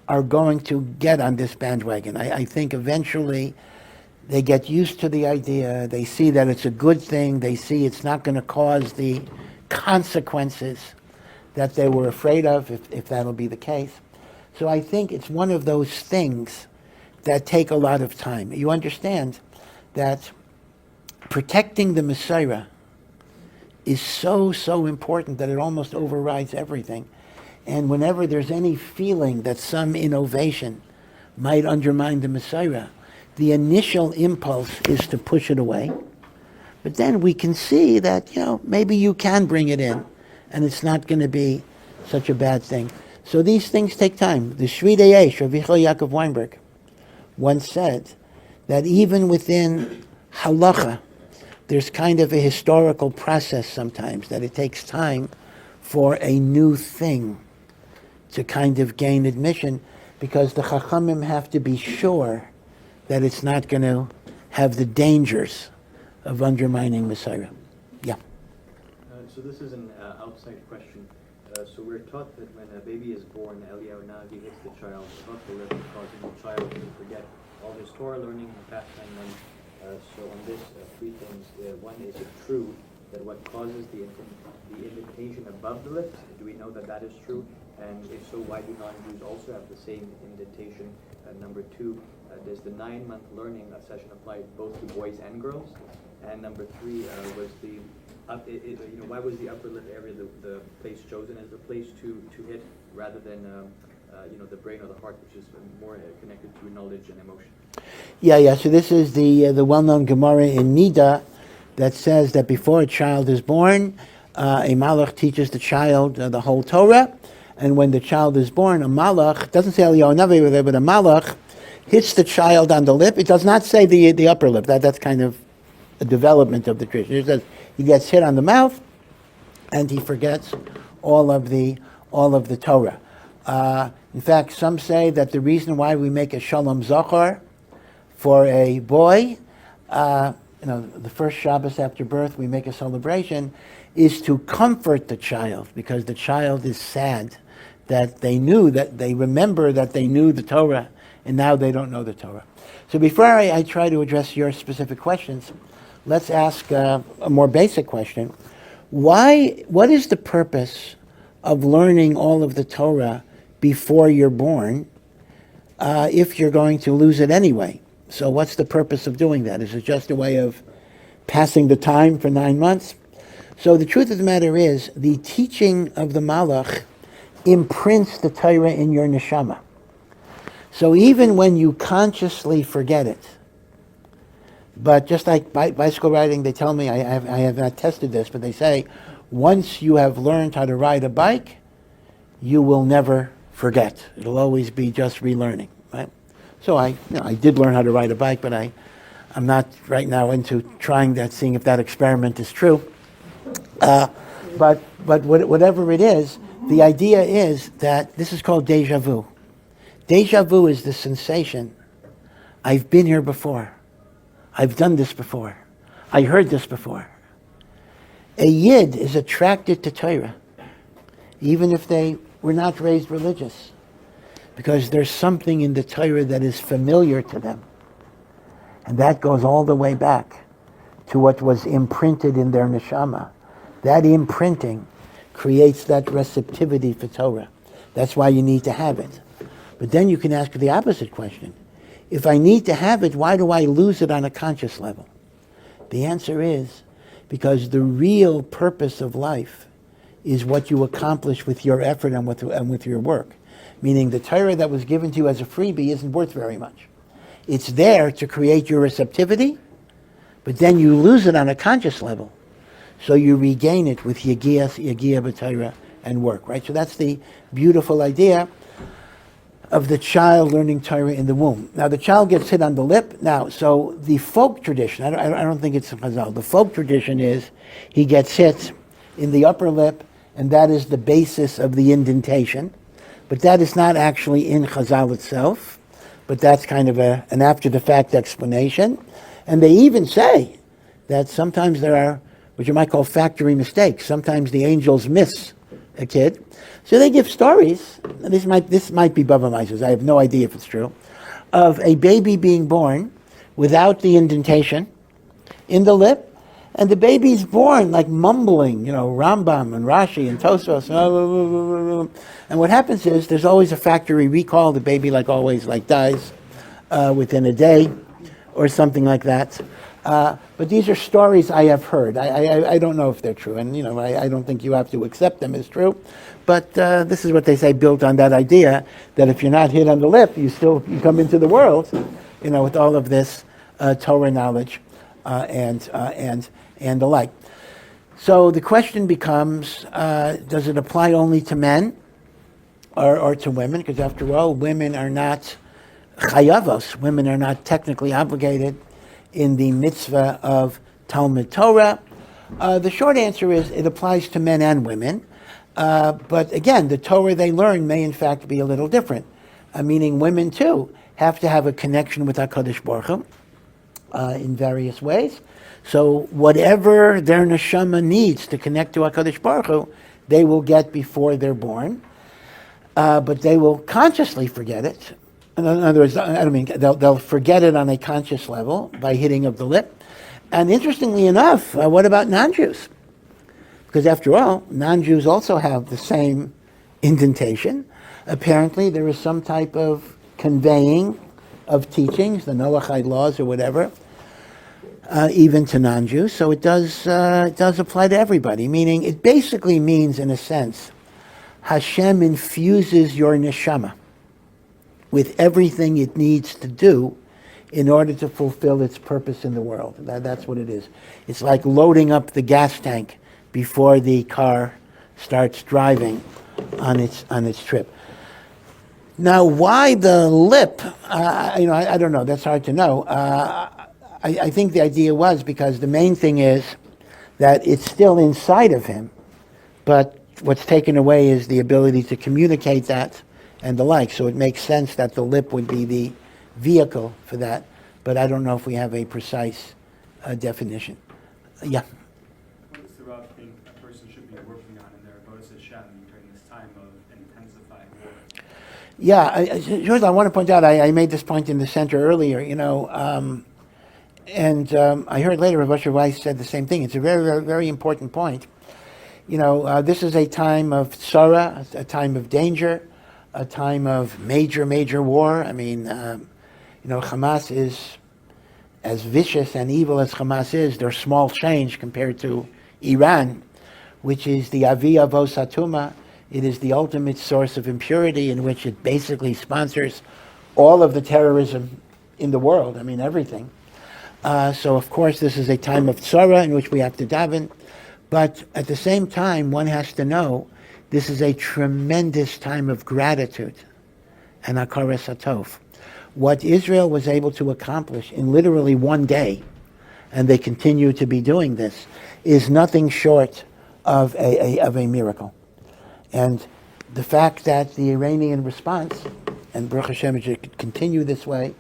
are going to get on this bandwagon. I think eventually they get used to the idea. They see that it's a good thing. They see it's not going to cause the consequences that they were afraid of, if that'll be the case. So I think it's one of those things that take a lot of time. You understand that protecting the Messiah is so important that it almost overrides everything. And whenever there's any feeling that some innovation might undermine the Messiah, the initial impulse is to push it away. But then we can see that, maybe you can bring it in, and it's not going to be such a bad thing. So these things take time. The Shvidei Eish, Rabbi Yaakov Weinberg, once said that even within halacha, there's kind of a historical process sometimes, that it takes time for a new thing to kind of gain admission, because the Chachamim have to be sure that it's not going to have the dangers of undermining Messiah. Yeah. So this is an outside question. So we're taught that when a baby is born, Eliyahu Navi hits the child above the lip, causing the child to forget all his Torah learning in the past 9 months. So on this, 3 things. One, is it true that what causes the indentation above the lip, do we know that is true? And if so, why do non-Jews also have the same indentation? Number 2, does the 9-month learning session apply both to boys and girls? And number 3, was the why was the upper lip area the place chosen as the place to hit rather than the brain or the heart, which is more connected to knowledge and emotion? Yeah. So this is the well-known Gemara in Nida that says that before a child is born, a malach teaches the child the whole Torah, and when the child is born, a malach, doesn't say Eliyahu Navi there, but a malach hits the child on the lip. It does not say the upper lip. That's kind of a development of the tradition. It says he gets hit on the mouth, and he forgets all of the Torah. In fact, some say that the reason why we make a shalom zachar for a boy, the first Shabbos after birth, we make a celebration, is to comfort the child, because the child is sad that they remember that they knew the Torah, and now they don't know the Torah. So before I try to address your specific questions, let's ask a more basic question. What is the purpose of learning all of the Torah before you're born if you're going to lose it anyway? So what's the purpose of doing that? Is it just a way of passing the time for 9 months? So the truth of the matter is, the teaching of the Malach imprints the Torah in your neshama. So even when you consciously forget it, but just like bicycle riding, they tell me, I have not tested this, but they say, once you have learned how to ride a bike, you will never forget. It'll always be just relearning, right? So I did learn how to ride a bike, but I'm not right now into trying that, seeing if that experiment is true. But whatever it is, the idea is that this is called deja vu. Deja vu is the sensation, I've been here before. I've done this before. I heard this before. A Yid is attracted to Torah, even if they were not raised religious, because there's something in the Torah that is familiar to them. And that goes all the way back to what was imprinted in their neshama. That imprinting creates that receptivity for Torah. That's why you need to have it. But then you can ask the opposite question. If I need to have it, why do I lose it on a conscious level? The answer is because the real purpose of life is what you accomplish with your effort and with your work. Meaning the Torah that was given to you as a freebie isn't worth very much. It's there to create your receptivity, but then you lose it on a conscious level. So you regain it with Yagia b'Torah and work, right? So that's the beautiful idea of the child learning Torah in the womb. Now the child gets hit on the lip. Now, so the folk tradition, I don't think it's a chazal. The folk tradition is he gets hit in the upper lip, and that is the basis of the indentation. But that is not actually in chazal itself, but that's kind of an after-the-fact explanation. And they even say that sometimes there are what you might call factory mistakes. Sometimes the angels miss a kid. So they give stories, and this might be Bava Mises, I have no idea if it's true, of a baby being born without the indentation in the lip, and the baby's born like mumbling, Rambam and Rashi and Tosfos. And what happens is there's always a factory recall. The baby always dies within a day or something like that. But these are stories I have heard. I don't know if they're true, and I don't think you have to accept them as true. But this is what they say, built on that idea that if you're not hit on the lip, you come into the world, with all of this Torah knowledge and the like. So the question becomes: does it apply only to men or to women? Because after all, women are not chayavos. Women are not technically obligated in the mitzvah of Talmud Torah. The short answer is it applies to men and women. But again, the Torah they learn may in fact be a little different. Meaning women too have to have a connection with HaKadosh Baruch Hu in various ways. So whatever their neshama needs to connect to HaKadosh Baruch Hu, they will get before they're born. But they will consciously forget it. In other words, they'll forget it on a conscious level by hitting of the lip. And interestingly enough, what about non-Jews? Because after all, non-Jews also have the same indentation. Apparently there is some type of conveying of teachings, the Noahide laws or whatever, even to non-Jews. So it does apply to everybody, meaning it basically means, in a sense, Hashem infuses your neshama with everything it needs to do in order to fulfill its purpose in the world. That's what it is. It's like loading up the gas tank before the car starts driving on its trip. Now, why the lip? I don't know. That's hard to know. I think the idea was because the main thing is that it's still inside of him, but what's taken away is the ability to communicate that and the like. So it makes sense that the lip would be the vehicle for that, but I don't know if we have a precise definition. Yeah. What is the Rav think a person should be working on in their avodas Hashem during this time of intensified war? Yeah, George, I want to point out, I made this point in the center earlier, and I heard later Rabbi Weiss said the same thing. It's a very, very, very important point. This is a time of tzara, a time of danger, a time of major, major war. Hamas is as vicious and evil as Hamas is. They're small change compared to Iran, which is the avi avos hatuma. It is the ultimate source of impurity, in which it basically sponsors all of the terrorism in the world. Everything. So of course this is a time of tzara in which we have to daven, but at the same time one has to know this is a tremendous time of gratitude and hakaras hatov. What Israel was able to accomplish in literally one day, and they continue to be doing this, is nothing short of a miracle. And the fact that the Iranian response, and Baruch Hashem it should continue this way,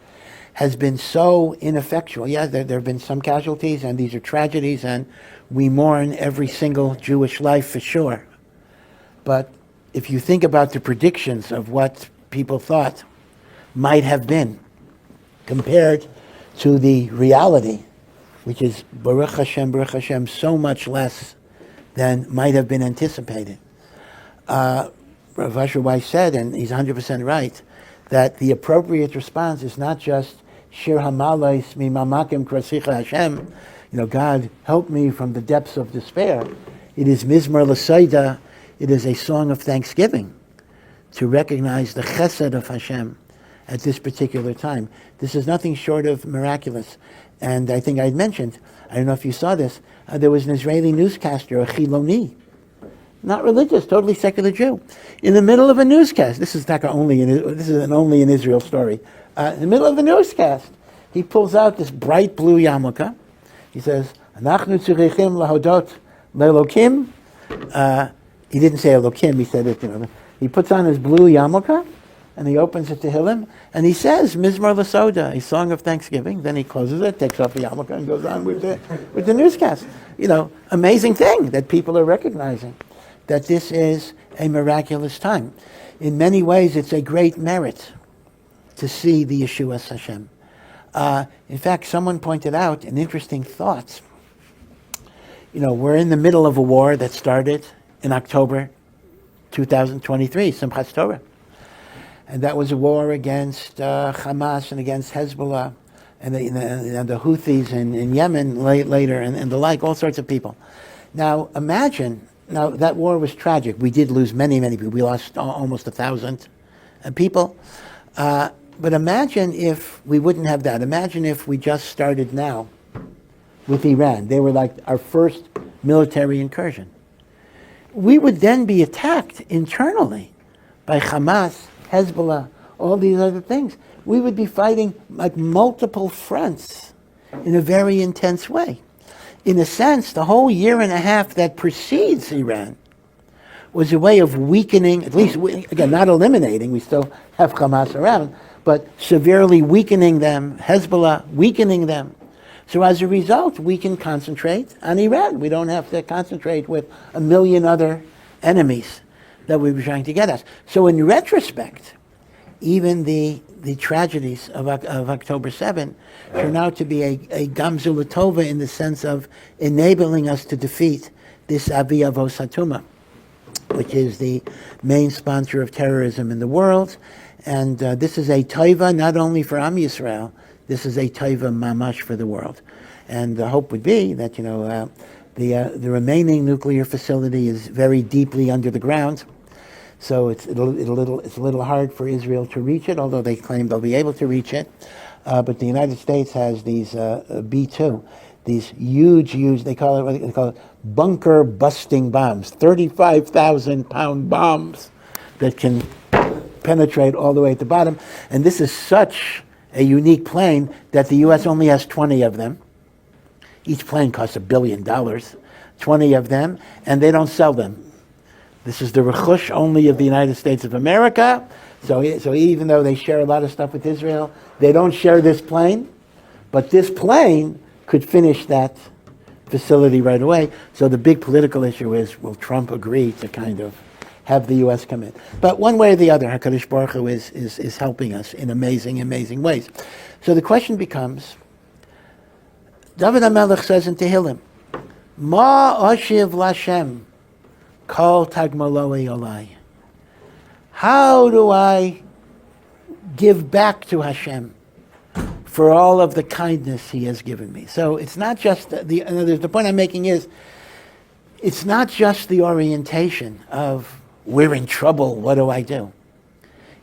has been so ineffectual. Yeah, there have been some casualties, and these are tragedies, and we mourn every single Jewish life for sure. But if you think about the predictions of what people thought might have been compared to the reality, which is Baruch Hashem, so much less than might have been anticipated. Rav Asher Weiss said, and he's 100% right, that the appropriate response is not just Shir Hamalais Mimamakim Krasicha Hashem, God help me from the depths of despair. It is Mizmor L'Soida. It is a song of thanksgiving to recognize the chesed of Hashem at this particular time. This is nothing short of miraculous. And I think I'd mentioned, I don't know if you saw this, there was an Israeli newscaster, a Chiloni, not religious, totally secular Jew, in the middle of a newscast. This is an only in Israel story. In the middle of the newscast, he pulls out this bright blue yarmulke. He says, "Anachnu tzrichim lahodot le'Elokim." He didn't say Elokim. He said it. He puts on his blue yarmulke, and he opens it to Tehillim, and he says, "Mizmor L'Soda," a song of thanksgiving. Then he closes it, takes off the yarmulke, and goes on with the newscast. Amazing thing that people are recognizing that this is a miraculous time. In many ways, it's a great merit to see the Yeshuas Hashem. In fact, someone pointed out an interesting thought. We're in the middle of a war that started in October 2023, Simchas Torah. And that was a war against Hamas and against Hezbollah and the Houthis in Yemen later and the like, all sorts of people. Now, imagine, that war was tragic. We did lose many, many people. We lost almost 1,000 people. But imagine if we wouldn't have that. Imagine if we just started now with Iran. They were like our first military incursion. We would then be attacked internally by Hamas, Hezbollah, all these other things. We would be fighting like multiple fronts in a very intense way. In a sense, the whole year and a half that precedes Iran was a way of weakening, at least, again, not eliminating, we still have Hamas around, but severely weakening them, Hezbollah weakening them. So as a result, we can concentrate on Iran. We don't have to concentrate with a million other enemies that we were trying to get us. So in retrospect, even the tragedies of October 7 turn out to be a gamzu l'tova in the sense of enabling us to defeat this Avi Avos Hatuma, which is the main sponsor of terrorism in the world. And this is a taiva not only for Am Yisrael, this is a taiva mamash for the world. And the hope would be that, the remaining nuclear facility is very deeply under the ground. So it's a little hard for Israel to reach it, although they claim they'll be able to reach it. But the United States has these B-2, these huge, they call it bunker busting bombs, 35,000 pound bombs that can penetrate all the way at the bottom. And this is such a unique plane that the U.S. only has 20 of them. Each plane costs $1 billion, 20 of them, and they don't sell them. This is the rechush only of the United States of America. So even though they share a lot of stuff with Israel, they don't share this plane. But this plane could finish that facility right away. So the big political issue is, will Trump agree to kind of have the U.S. come in? But one way or the other, HaKadosh Baruch Hu is helping us in amazing ways. So the question becomes, David HaMelech says in Tehillim, Ma Oshiv Lashem Kol Tagmaloi Olai. How do I give back to Hashem for all of the kindness He has given me? So it's not just the point I'm making is, it's not just the orientation of we're in trouble, what do I do?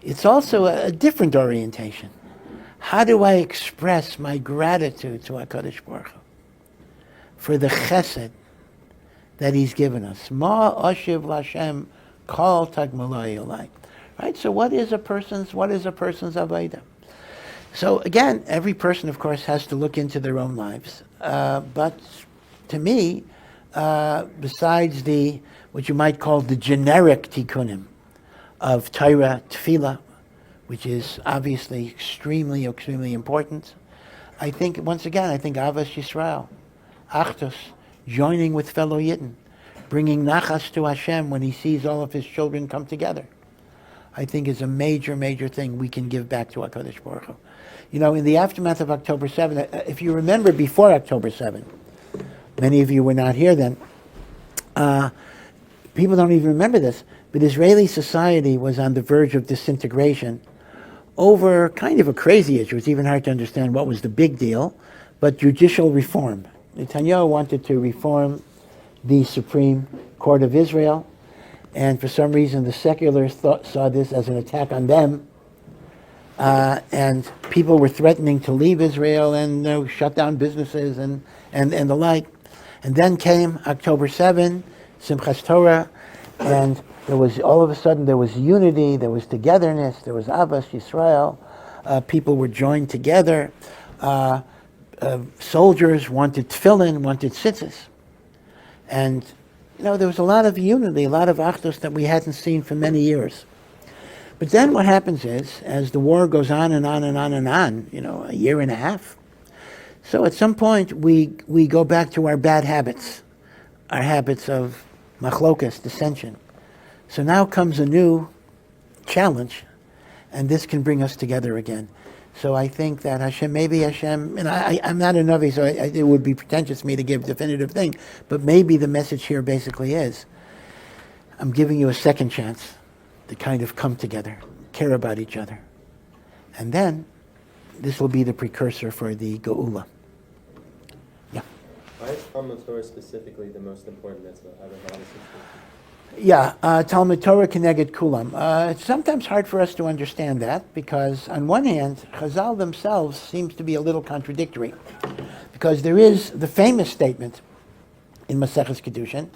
It's also a different orientation. How do I express my gratitude to HaKadosh Baruch Hu for the chesed that He's given us? Ma Oshiv Lashem Kol Tagmaloi Olai. Right? So what is a person's avodah? So again, every person, of course, has to look into their own lives. But to me, besides what you might call the generic tikkunim of Torah, tefillah, which is obviously extremely important, I think Avas Yisrael, Achdus, joining with fellow Yidden, bringing nachas to Hashem when He sees all of His children come together, I think is a major thing we can give back to HaKadosh Baruch Hu. In the aftermath of October 7, if you remember before October 7, many of you were not here then, people don't even remember this, but Israeli society was on the verge of disintegration over kind of a crazy issue. It's even hard to understand what was the big deal, but judicial reform Netanyahu wanted to reform the Supreme Court of Israel, and for some reason the seculars saw this as an attack on them, and people were threatening to leave Israel and shut down businesses and the like. And then came October 7, Simchas Torah, and there was all of a sudden there was unity, there was togetherness, there was Ahavas Yisrael. People were joined together. Soldiers wanted tefillin, wanted tzitzis. And, there was a lot of unity, a lot of achdus that we hadn't seen for many years. But then what happens is, as the war goes on and on and on and on, a year and a half, so at some point we go back to our bad habits, our habits of machlokas, dissension. So now comes a new challenge, and this can bring us together again. So I think that Hashem, and I'm not a Navi, so it would be pretentious of me to give a definitive thing, but maybe the message here basically is, I'm giving you a second chance to kind of come together, care about each other. And then, this will be the precursor for the Geula. Yeah. Why is Talmud Torah specifically the most important mitzvah out of all the 16? Yeah, Talmud Torah Keneged Kulam. It's sometimes hard for us to understand that because, on one hand, Chazal themselves seems to be a little contradictory, because there is the famous statement in Maseches Kedushin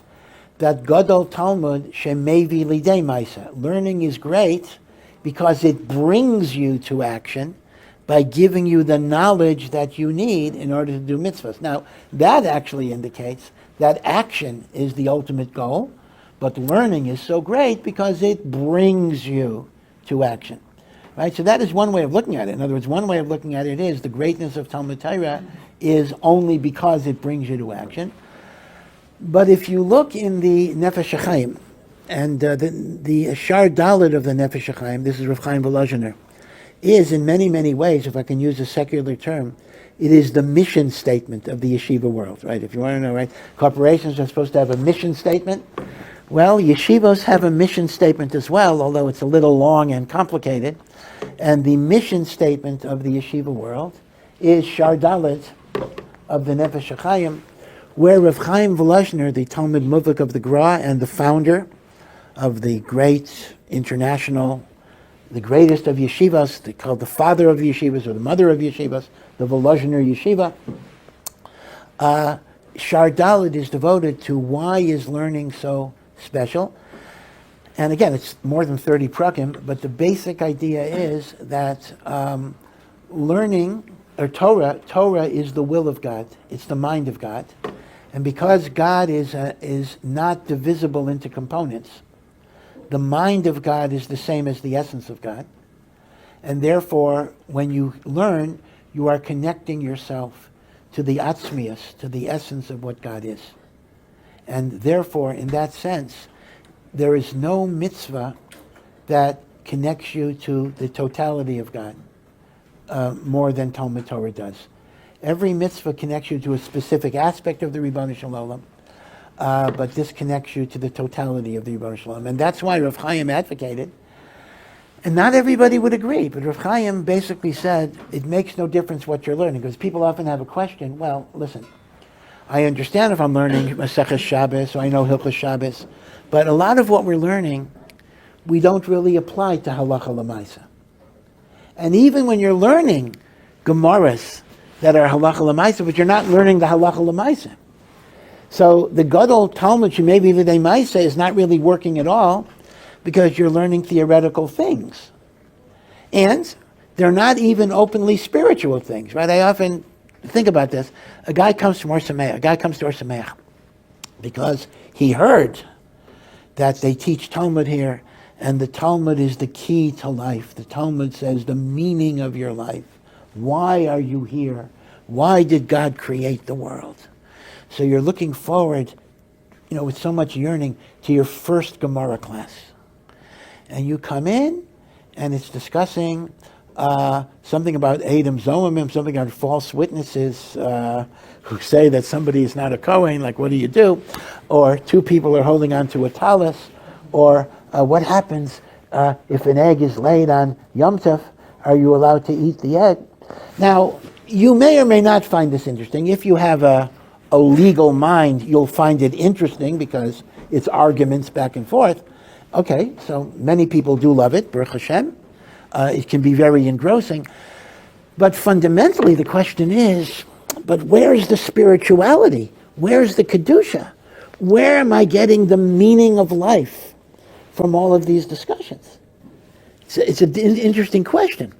that Gadol Talmud shemevi lidei ma'aseh. Learning is great because it brings you to action by giving you the knowledge that you need in order to do mitzvahs. Now, that actually indicates that action is the ultimate goal. But learning is so great because it brings you to action, right? So that is one way of looking at it. In other words, one way of looking at it is the greatness of Talmud Torah is only because it brings you to action. But if you look in the Nefesh HaChaim, and the Shar Dalet of the Nefesh HaChaim, this is Rav Chaim Volozhiner, is in many, many ways, if I can use a secular term, it is the mission statement of the yeshiva world, right? If you want to know, right? Corporations are supposed to have a mission statement. Well, yeshivos have a mission statement as well, although it's a little long and complicated. And the mission statement of the yeshiva world is Shar Dalet of the Nefesh HaChaim, where Rav Chaim Volozhiner, the Talmud Muvik of the Gra and the founder of the great international, the greatest of yeshivas, called the father of the yeshivas or the mother of yeshivas, the Volozhiner Yeshiva, Shar Dalet is devoted to why is learning so special. And again, it's more than 30 prakim, but the basic idea is that learning, or Torah is the will of God. It's the mind of God. And because God is not divisible into components, the mind of God is the same as the essence of God. And therefore, when you learn, you are connecting yourself to the atzmius, to the essence of what God is. And therefore, in that sense, there is no mitzvah that connects you to the totality of God more than Talmud Torah does. Every mitzvah connects you to a specific aspect of the Ribono Shel Olam, but this connects you to the totality of the Ribono Shel Olam. And that's why Rav Chaim advocated, and not everybody would agree, but Rav Chaim basically said, it makes no difference what you're learning, because people often have a question, well, listen, I understand if I'm learning Maseches Shabbos, or I know Hilchos Shabbos, but a lot of what we're learning, we don't really apply to halacha l'maisa. And even when you're learning Gemaras that are halacha l'maisa, but you're not learning the halacha l'maisa. So the Gadol Talmud Shemevi V'dei Maisa is not really working at all, because you're learning theoretical things. And they're not even openly spiritual things, right? I often think about this. A guy comes to Ohr Somayach because he heard that they teach Talmud here, and the Talmud is the key to life. The Talmud says the meaning of your life. Why are you here? Why did God create the world? So you're looking forward, with so much yearning to your first Gemara class. And you come in, and it's discussing something about Adam Zoamim, something about false witnesses who say that somebody is not a cohen, like what do you do? Or two people are holding on to a talis, or what happens if an egg is laid on Yom Tov, are you allowed to eat the egg? Now, you may or may not find this interesting. If you have a a legal mind, you'll find it interesting because it's arguments back and forth. Okay, so many people do love it, Baruch Hashem. It can be very engrossing. But fundamentally, the question is, but where's the spirituality? Where's the Kedusha? Where am I getting the meaning of life from all of these discussions? It's an interesting question.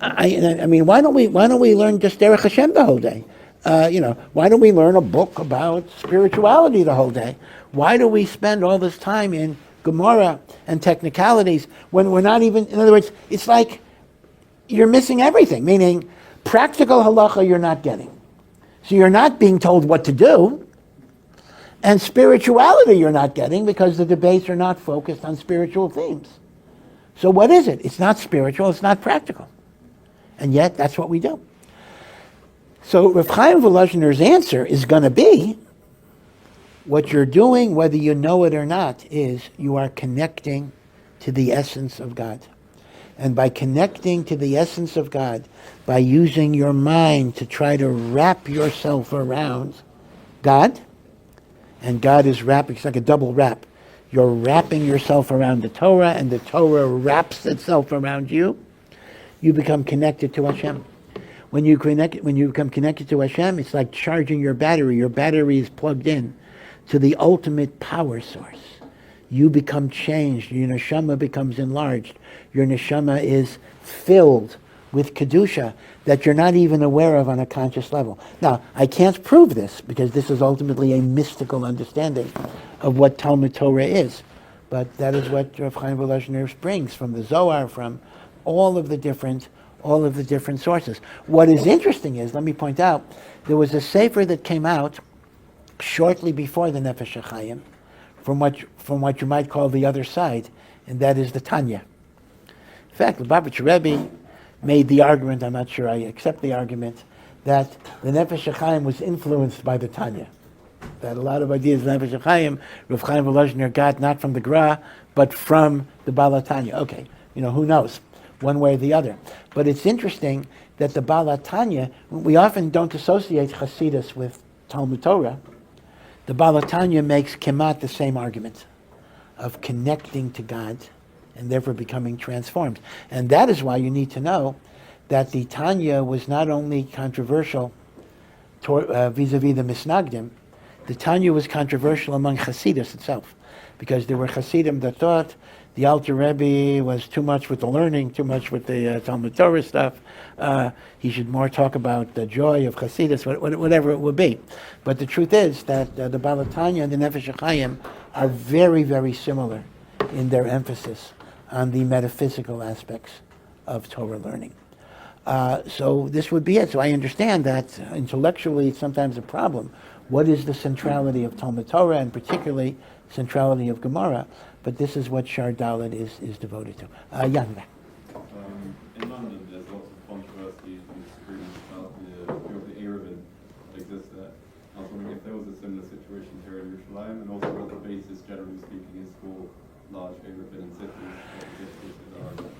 I mean, why don't we learn just Derech Hashem the whole day? Why don't we learn a book about spirituality the whole day? Why do we spend all this time in Gemara and technicalities when we're not even, in other words, it's like you're missing everything, meaning practical halacha you're not getting. So you're not being told what to do, and spirituality you're not getting because the debates are not focused on spiritual themes. So what is it? It's not spiritual, it's not practical. And yet, that's what we do. So Rav Chaim Volozhner's answer is going to be, what you're doing, whether you know it or not, is you are connecting to the essence of God. And by connecting to the essence of God, by using your mind to try to wrap yourself around God, and God is wrapping, it's like a double wrap. You're wrapping yourself around the Torah, and the Torah wraps itself around you. You become connected to Hashem. When you become connected to Hashem, it's like charging your battery. Your battery is plugged in to the ultimate power source. You become changed. Your neshama becomes enlarged. Your neshama is filled with kedusha that you're not even aware of on a conscious level. Now, I can't prove this because this is ultimately a mystical understanding of what Talmud Torah is. But that is what Rav Chaim Volozhner brings from the Zohar, from all of the different sources. What is interesting is, let me point out, there was a sefer that came out shortly before the Nefesh HaChaim, from what you might call the other side, and that is the Tanya. In fact, the Lubavitcher Rebbe made the argument, I'm not sure I accept the argument, that the Nefesh HaChaim was influenced by the Tanya. That a lot of ideas of Nefesh HaChaim, Rav Chaim Volozhner got not from the Gra, but from the Baal Tanya. Okay, who knows, one way or the other. But it's interesting that the Baal Tanya, we often don't associate Hasidus with Talmud Torah. The Baal Tanya makes kemat the same argument of connecting to God and therefore becoming transformed. And that is why you need to know that the Tanya was not only controversial vis-a-vis the Misnagdim, the Tanya was controversial among Hasidus itself, because there were Hasidim that thought the Alter Rebbe was too much with the learning, too much with the Talmud Torah stuff. He should more talk about the joy of Hasidus, whatever it would be. But the truth is that the Baal Tanya and the Nefesh HaChaim are very, very similar in their emphasis on the metaphysical aspects of Torah learning. So this would be it. So I understand that intellectually it's sometimes a problem. What is the centrality of Talmud Torah, and particularly centrality of Gemara? But this is what Shar Dalet is devoted to. Jan. In London, there's lots of controversy and disagreements about the eruvim that exist there. I was wondering if there was a similar situation here in Yerushalayim, and also what the basis, generally speaking, is for large eruvim in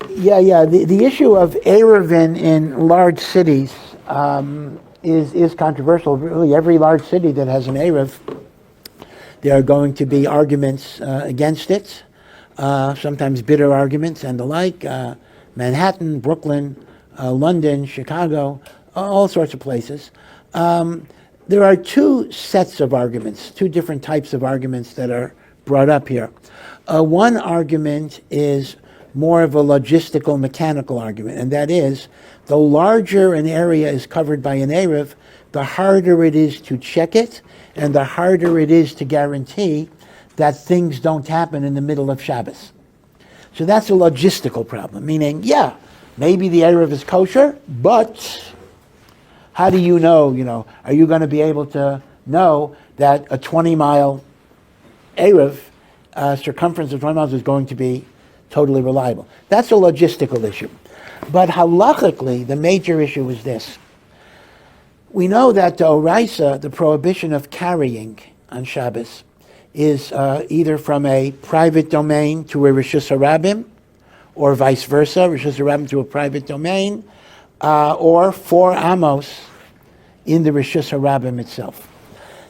cities. Yeah. The issue of eruvim in large cities is controversial. Really, every large city that has an eruv, there are going to be arguments against it, sometimes bitter arguments and the like. Manhattan, Brooklyn, London, Chicago, all sorts of places. There are two sets of arguments, two different types of arguments that are brought up here. One argument is more of a logistical, mechanical argument, and that is, the larger an area is covered by an eruv, the harder it is to check it, and the harder it is to guarantee that things don't happen in the middle of Shabbos. So that's a logistical problem, meaning, maybe the eruv is kosher, but how do you know, are you going to be able to know that a 20-mile eruv, circumference of 20 miles, is going to be totally reliable? That's a logistical issue. But halachically, the major issue is this. We know that the Oraisa, the prohibition of carrying on Shabbos, is either from a private domain to a Rishus HaRabim, or vice versa, Rishus HaRabim to a private domain, or 4 amos in the Rishus HaRabim itself.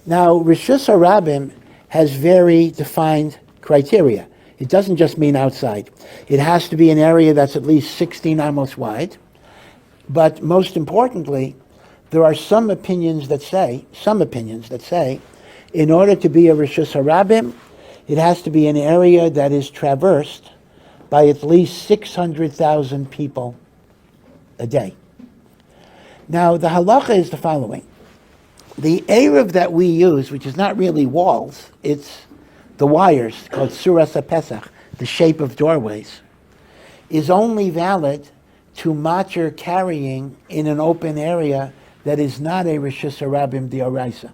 Now, Rishus HaRabim has very defined criteria. It doesn't just mean outside. It has to be an area that's at least 16 amos wide. But most importantly, there are some opinions that say, in order to be a Rishus HaRabim, it has to be an area that is traversed by at least 600,000 people a day. Now, the halacha is the following. The eruv that we use, which is not really walls, it's the wires, called Suras HaPesach, the shape of doorways, is only valid to matir carrying in an open area that is not a Rishus HaRabim D'Oraisa,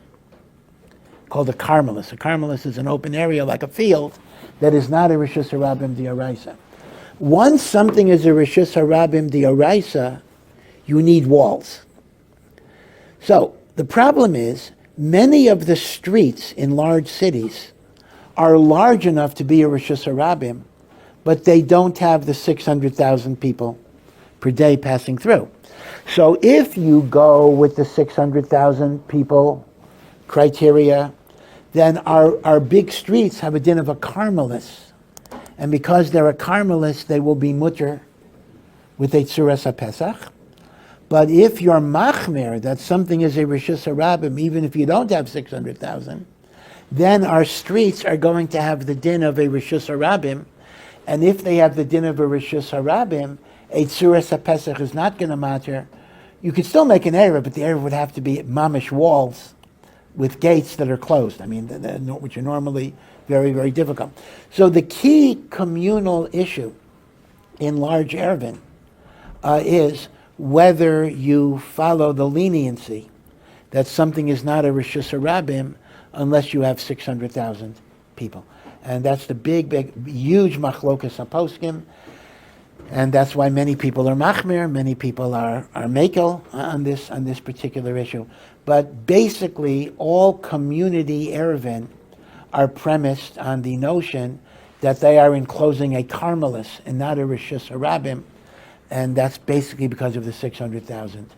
called a carmelis. A carmelis is an open area like a field that is not a Rishus HaRabim D'Oraisa. Once something is a Rishus HaRabim D'Oraisa, you need walls. So, the problem is, many of the streets in large cities are large enough to be a Rishus HaRabim, but they don't have the 600,000 people per day passing through. So if you go with the 600,000 people criteria, then our big streets have a din of a carmelis. And because they're a carmelis, they will be mutter with a tzuras HaPesach. But if you're machmer, that something is a Rishus HaRabim, even if you don't have 600,000, then our streets are going to have the din of a Rishus HaRabim. And if they have the din of a Rishus HaRabim, a tzuras HaPesach is not going to matter. You could still make an eruv, but the eruv would have to be mamish walls with gates that are closed. I mean, which are normally very, very difficult. So the key communal issue in large eruvin is whether you follow the leniency that something is not a Rishus HaRabim unless you have 600,000 people. And that's the big, huge machlokas poskin. And that's why many people are machmir, many people are mekel on this particular issue. But basically, all community eruvin are premised on the notion that they are enclosing a carmelis and not a Rishus HaRabim, and that's basically because of the 600,000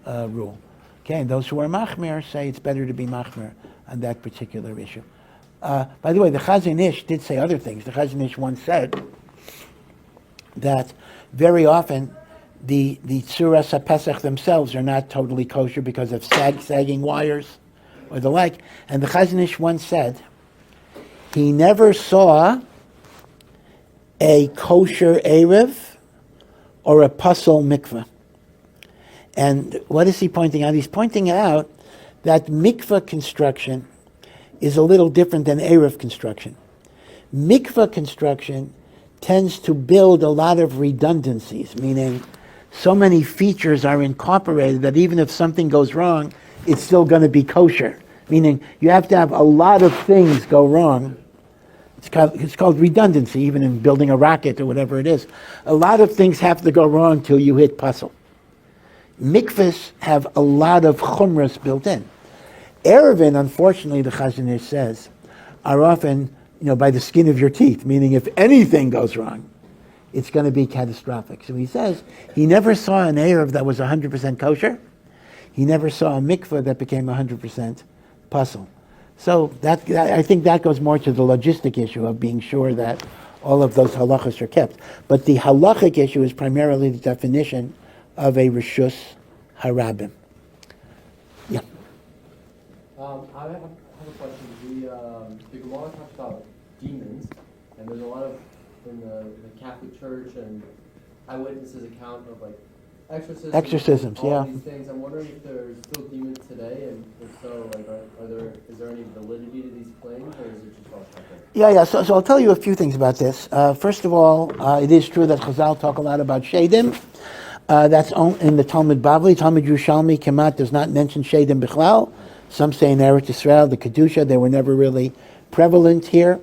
rule. Okay, and those who are machmir say it's better to be machmir on that particular issue. By the way, the Chazon Ish did say other things. The Chazon Ish once said that very often the tzuras HaPesach themselves are not totally kosher because of sagging wires or the like. And the Chazon Ish once said he never saw a kosher eruv or a pasul mikveh. And what is he pointing out? He's pointing out that mikveh construction is a little different than eruv construction. Mikveh construction tends to build a lot of redundancies, meaning so many features are incorporated that even if something goes wrong, it's still going to be kosher. Meaning you have to have a lot of things go wrong. It's called redundancy, even in building a rocket or whatever it is. A lot of things have to go wrong till you hit pasul. Mikvahs have a lot of chumras built in. Eruvin, unfortunately, the Chazon Ish says, are often by the skin of your teeth, meaning if anything goes wrong, it's going to be catastrophic. So he says he never saw an eruv that was 100% kosher. He never saw a mikveh that became 100% pasul. So that I think that goes more to the logistic issue of being sure that all of those halachas are kept. But the halachic issue is primarily the definition of a Rishus HaRabim. Yeah. I have a question. The Gemara talks about demons, and there's a lot of in the Catholic Church and eyewitnesses account of exorcisms, all these things. I'm wondering if there's still demons today, and if so, is there any validity to these claims, or is it just all separate? Yeah. So I'll tell you a few things about this. First of all, it is true that Chazal talk a lot about shadim. That's in the Talmud Bavli. Talmud Yerushalmi Kemat does not mention shadim bichlal. Some say in Eretz Yisrael, the Kedusha, they were never really prevalent here.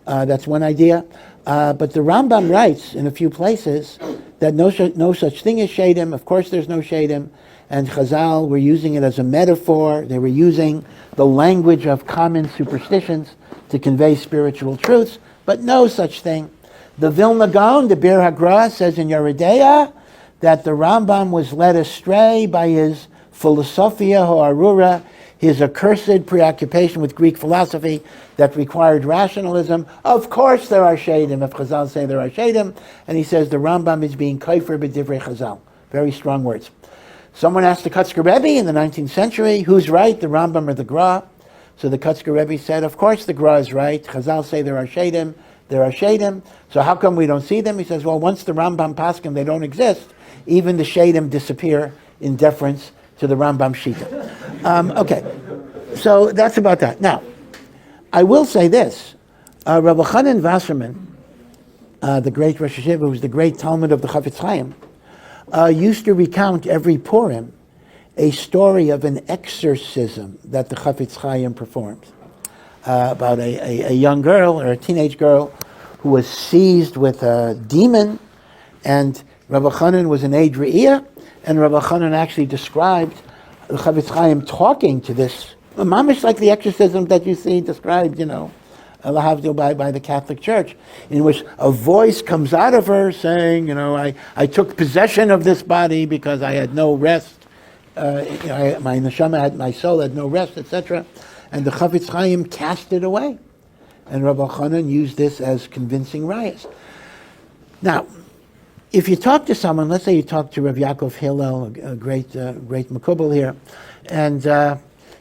That's one idea. But the Rambam writes in a few places that no such thing as shadim. Of course there's no shadim. And Chazal were using it as a metaphor. They were using the language of common superstitions to convey spiritual truths, but no such thing. The Vilna Gaon, the Bir Hagra, says in Yeridea that the Rambam was led astray by his philosophia ha'arura, his accursed preoccupation with Greek philosophy that required rationalism. Of course there are shadim, if Chazal say there are shadim, and he says the Rambam is being kaifer b'divrei Chazal. Very strong words. Someone asked the Kutzker Rebbe in the 19th century, who's right, the Rambam or the Gra? So the Kutzker Rebbe said, of course the Gra is right. Chazal say there are shadim. So how come we don't see them? He says, well, once the Rambam poskin, they don't exist. Even the shadim disappear in deference to the Rambam Shita. Okay, so that's about that. Now, I will say this. Rabbi Chanan Wasserman, the great Rosh Hashiva, who was the great talmud of the Chafetz Chaim, used to recount every Purim a story of an exorcism that the Chafetz Chaim performed. About a young girl or a teenage girl who was seized with a demon, and Rabbi Chanan was an Eid Re'iyah, and Rabbi Chanan actually described the Chafetz Chaim talking to this, mamish like the exorcism that you see described, lahavdil by the Catholic Church, in which a voice comes out of her saying, I took possession of this body because I had no rest, my neshama my soul had no rest, etc. And the Chafetz Chaim cast it away. And Rabbi Chanan used this as convincing rayas. Now, if you talk to someone, let's say you talk to Rav Yaakov Hillel, a great Makubal here, and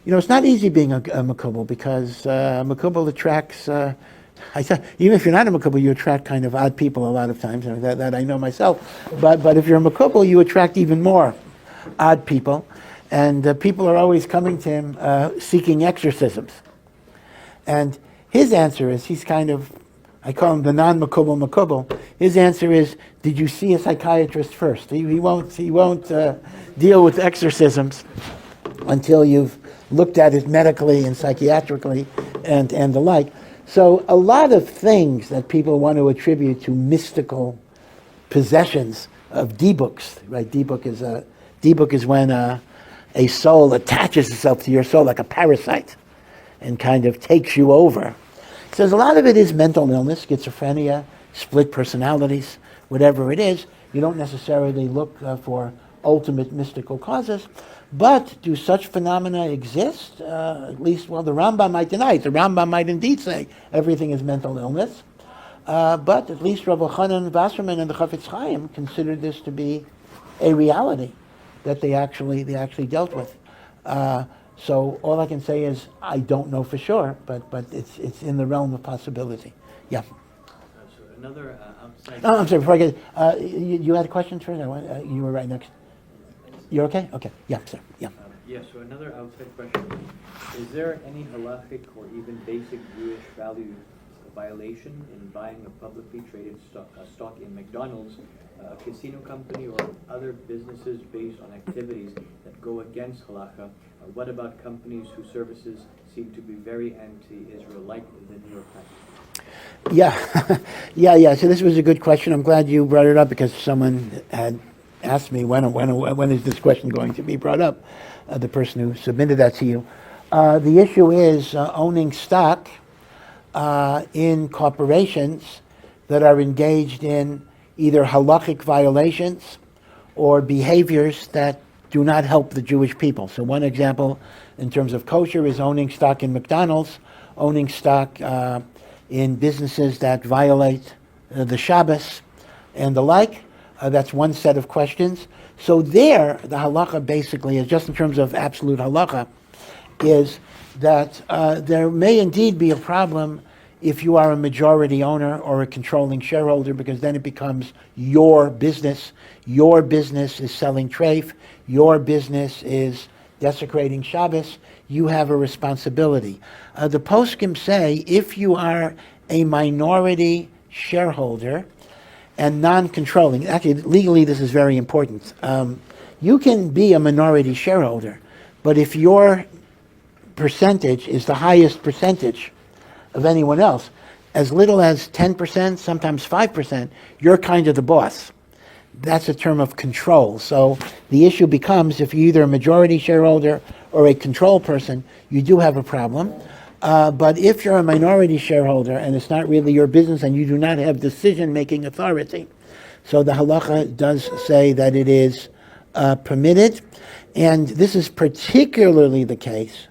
it's not easy being a Makubal because Makubal attracts, even if you're not a Makubal, you attract kind of odd people a lot of times, that I know myself. But if you're a Makubal, you attract even more odd people. And people are always coming to him seeking exorcisms. And his answer is, he's kind of, I call him the non-Makubal. His answer is, did you see a psychiatrist first? He won't deal with exorcisms until you've looked at it medically and psychiatrically and the like. So a lot of things that people want to attribute to mystical possessions of D-books, right? D-book is when a soul attaches itself to your soul like a parasite and kind of takes you over. He says a lot of it is mental illness, schizophrenia, split personalities, whatever it is. You don't necessarily look for ultimate mystical causes, but do such phenomena exist? At least, the Rambam might deny it. The Rambam might indeed say everything is mental illness, but at least Rabbi Chanan Wasserman and the Chafetz Chaim considered this to be a reality that they actually dealt with. So all I can say is I don't know for sure, but it's in the realm of possibility. Yeah. So another outside. Oh, I'm sorry. Before I get, you had a question, sir? You were right next. You're okay? Okay. Yeah, sir. Yeah. So another outside question: is there any halachic or even basic Jewish value violation in buying a publicly traded stock in McDonald's, a casino company, or other businesses based on activities that go against halacha? What about companies whose services seem to be very anti-Israel, like the New York Times? Yeah. So this was a good question. I'm glad you brought it up because someone had asked me when is this question going to be brought up. The person who submitted that to you. The issue is owning stock in corporations that are engaged in either halachic violations or behaviors that do not help the Jewish people. So one example in terms of kosher is owning stock in McDonald's, owning stock in businesses that violate the Shabbos and the like. That's one set of questions. So there, the halacha basically is, just in terms of absolute halacha, is that there may indeed be a problem if you are a majority owner or a controlling shareholder, because then it becomes your business. Your business is selling treif. Your business is desecrating Shabbos. You have a responsibility. The poskim say if you are a minority shareholder and non-controlling, actually legally this is very important. You can be a minority shareholder, but if your percentage is the highest percentage of anyone else, as little as 10%, sometimes 5%, you're kind of the boss. That's a term of control. So the issue becomes, if you're either a majority shareholder or a control person, you do have a problem. But if you're a minority shareholder and it's not really your business and you do not have decision-making authority, so the halacha does say that it is permitted. And this is particularly the case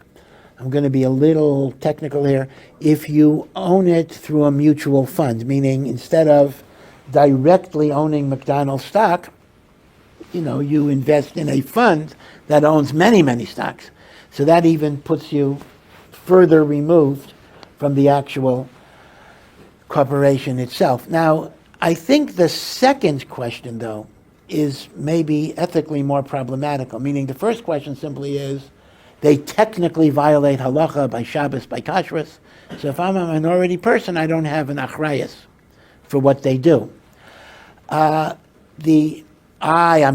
I'm going to be a little technical here, if you own it through a mutual fund, meaning instead of directly owning McDonald's stock, you invest in a fund that owns many, many stocks. So that even puts you further removed from the actual corporation itself. Now, I think the second question, though, is maybe ethically more problematical, meaning the first question simply is, they technically violate halacha by Shabbos, by kashrus. So if I'm a minority person, I don't have an achrayus for what they do. I'm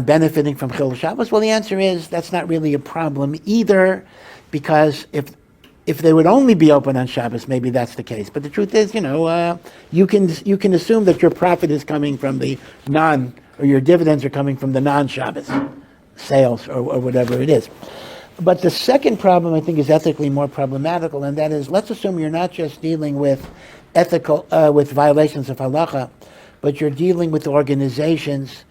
benefiting from Chil Shabbos. Well, the answer is that's not really a problem either, because if they would only be open on Shabbos, maybe that's the case. But the truth is, you can assume that your profit is coming from the or your dividends are coming from the non-Shabbos sales or whatever it is. But the second problem, I think, is ethically more problematical, and that is, let's assume you're not just dealing with with violations of halacha, but you're dealing with organizations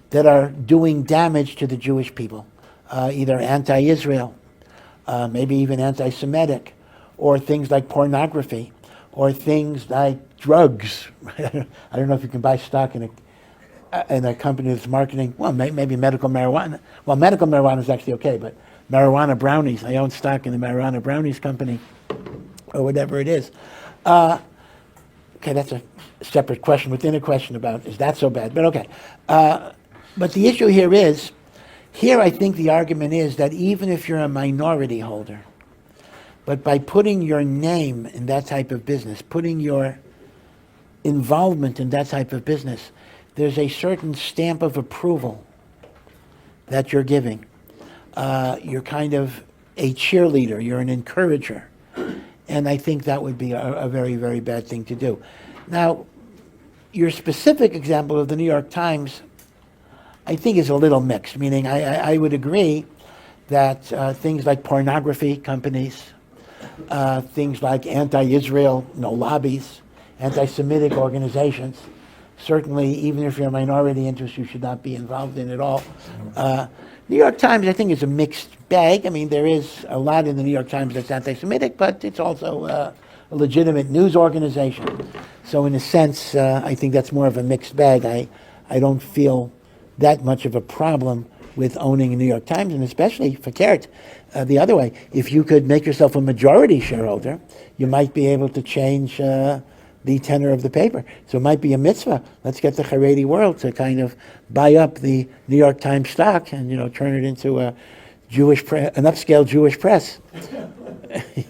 that are doing damage to the Jewish people, either anti-Israel, maybe even anti-Semitic, or things like pornography, or things like drugs. I don't know if you can buy stock in a company that's marketing, well, maybe medical marijuana. Well, medical marijuana is actually okay, but marijuana brownies, I own stock in the marijuana brownies company, or whatever it is. Okay, that's a separate question within a question about, is that so bad? But okay. But the issue here is, I think the argument is that even if you're a minority holder, but by putting your name in that type of business, putting your involvement in that type of business, there's a certain stamp of approval that you're giving. You're kind of a cheerleader, you're an encourager. And I think that would be a very, very bad thing to do. Now, your specific example of the New York Times, I think, is a little mixed, meaning I would agree that things like pornography companies, things like anti-Israel lobbies, anti-Semitic organizations, certainly, even if you're a minority interest, you should not be involved in it all. New York Times, I think, is a mixed bag. I mean, there is a lot in the New York Times that's anti-Semitic, but it's also a legitimate news organization. So in a sense, I think that's more of a mixed bag. I don't feel that much of a problem with owning a New York Times, and especially for Kert, the other way. If you could make yourself a majority shareholder, you might be able to change the tenor of the paper. So it might be a mitzvah. Let's get the Haredi world to kind of buy up the New York Times stock and turn it into an upscale Jewish press.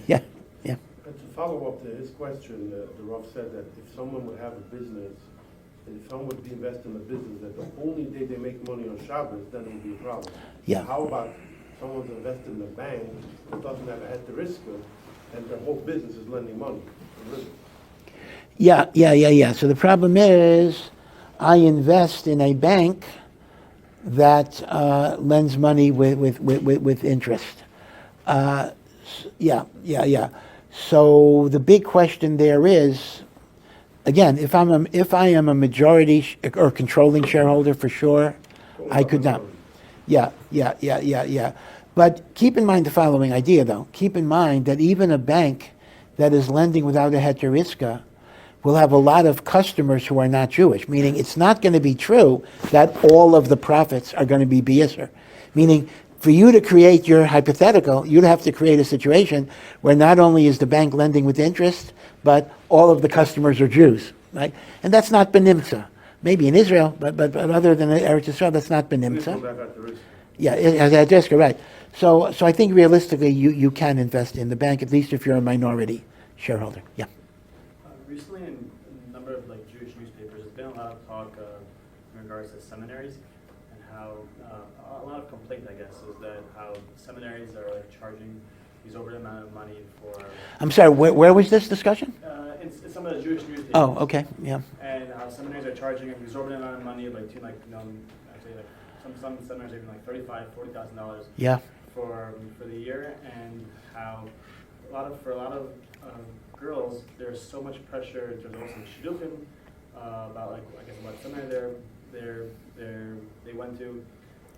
Yeah. And to follow up to his question, the Rav said that if someone would have a business, and if someone would be investing in a business that the only day they make money on Shabbos, then it would be a problem. Yeah. How about someone's invested in a bank that doesn't have a heteriska, and their whole business is lending money? Yeah. So the problem is, I invest in a bank that lends money with interest. Yeah. So the big question there is, again, if I am a majority or controlling shareholder, for sure, I could not. Yeah. But keep in mind the following idea, though. Keep in mind that even a bank that is lending without a heteriska will have a lot of customers who are not Jewish, meaning it's not going to be true that all of the profits are going to be b'yisr. Meaning, for you to create your hypothetical, you'd have to create a situation where not only is the bank lending with interest, but all of the customers are Jews, right? And that's not benimtza. Maybe in Israel, but other than Eretz Yisrael, that's not benimtza. Yeah, as a desk, right. So I think realistically, you can invest in the bank, at least if you're a minority shareholder. Yeah. Recently, in a number of Jewish newspapers, there's been a lot of talk in regards to seminaries, and how a lot of complaint, I guess, is that how seminaries are charging these over the amount of money for. I'm sorry, where was this discussion? In some of the Jewish newspapers. Oh, okay, yeah. And how seminaries are charging an exorbitant amount of money, some seminaries are even $35,000-$40,000. Yeah. For the year, and how for a lot of girls, there's so much pressure to go some shidduchim about what seminary they went to,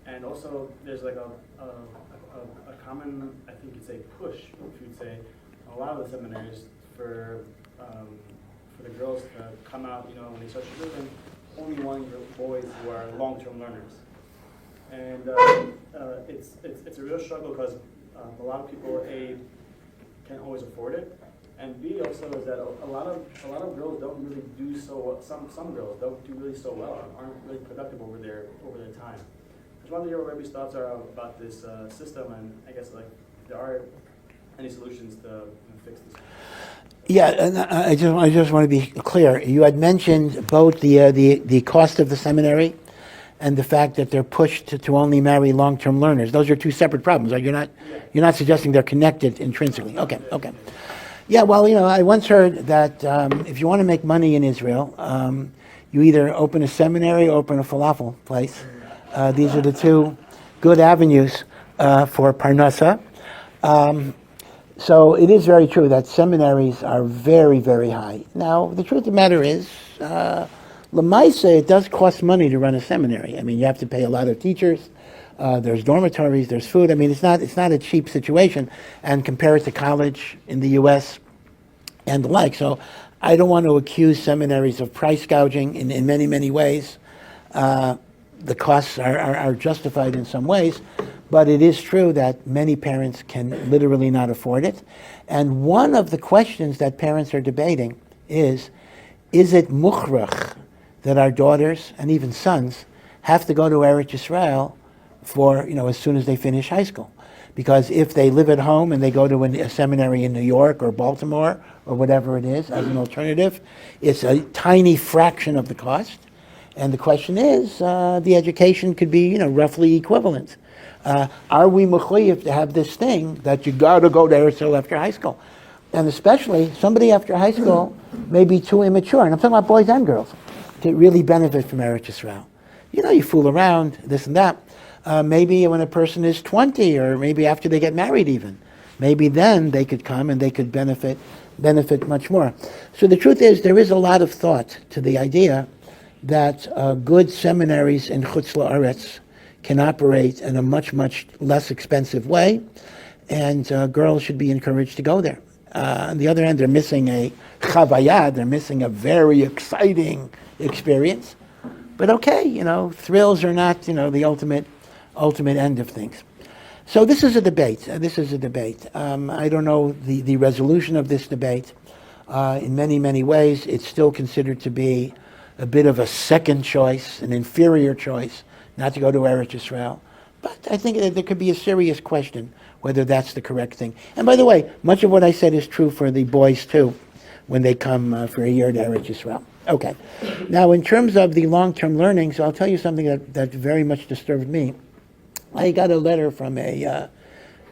And also, there's like a common, I think it's a push, if you'd say, a lot of the seminaries for the girls to come out, when they start shidduchim, only wanting boys who are long-term learners. And it's a real struggle because a lot of people, A, can't always afford it, and B, also is that a lot of girls don't really do so well. Some girls don't do really so well, aren't really productive over their time. I just wanted to hear what Rabbi's thoughts are about this system, and I guess like if there are any solutions to fix this. Yeah, and I just want to be clear. You had mentioned both the cost of the seminary and the fact that they're pushed to only marry long-term learners. Those are two separate problems. Right? You're not suggesting they're connected intrinsically. Okay. Yeah, well, I once heard that if you want to make money in Israel, you either open a seminary or open a falafel place. These are the two good avenues for parnasa. So it is very true that seminaries are very, very high. Now, the truth of the matter is, Lamaisa, it does cost money to run a seminary. I mean, you have to pay a lot of teachers. There's dormitories, there's food. I mean, it's not a cheap situation. And compare it to college in the U.S. and the like. So I don't want to accuse seminaries of price gouging in many, many ways. The costs are justified in some ways. But it is true that many parents can literally not afford it. And one of the questions that parents are debating is it mukhrach that our daughters and even sons have to go to Eretz Yisrael for, as soon as they finish high school? Because if they live at home and they go to a seminary in New York or Baltimore or whatever it is as an alternative, it's a tiny fraction of the cost. And the question is, the education could be, roughly equivalent. Are we mechuyev to have this thing that you got to go to Eretz Yisrael after high school? And especially, somebody after high school may be too immature, and I'm talking about boys and girls, to really benefit from Eretz Yisrael. You fool around, this and that. Maybe when a person is 20, or maybe after they get married even. Maybe then they could come and they could benefit much more. So the truth is, there is a lot of thought to the idea that good seminaries in Chutz La'aretz can operate in a much, much less expensive way, and girls should be encouraged to go there. On the other hand, they're missing a chavayah, they're missing a very exciting experience. But okay, thrills are not, the ultimate end of things. So this is a debate. I don't know the resolution of this debate. In many, many ways, it's still considered to be a bit of a second choice, an inferior choice, not to go to Eretz Yisrael. But I think that there could be a serious question whether that's the correct thing. And by the way, much of what I said is true for the boys too, when they come for a year to Eretz Yisrael. Okay. Now, in terms of the long-term learning, so I'll tell you something that very much disturbed me. I got a letter from a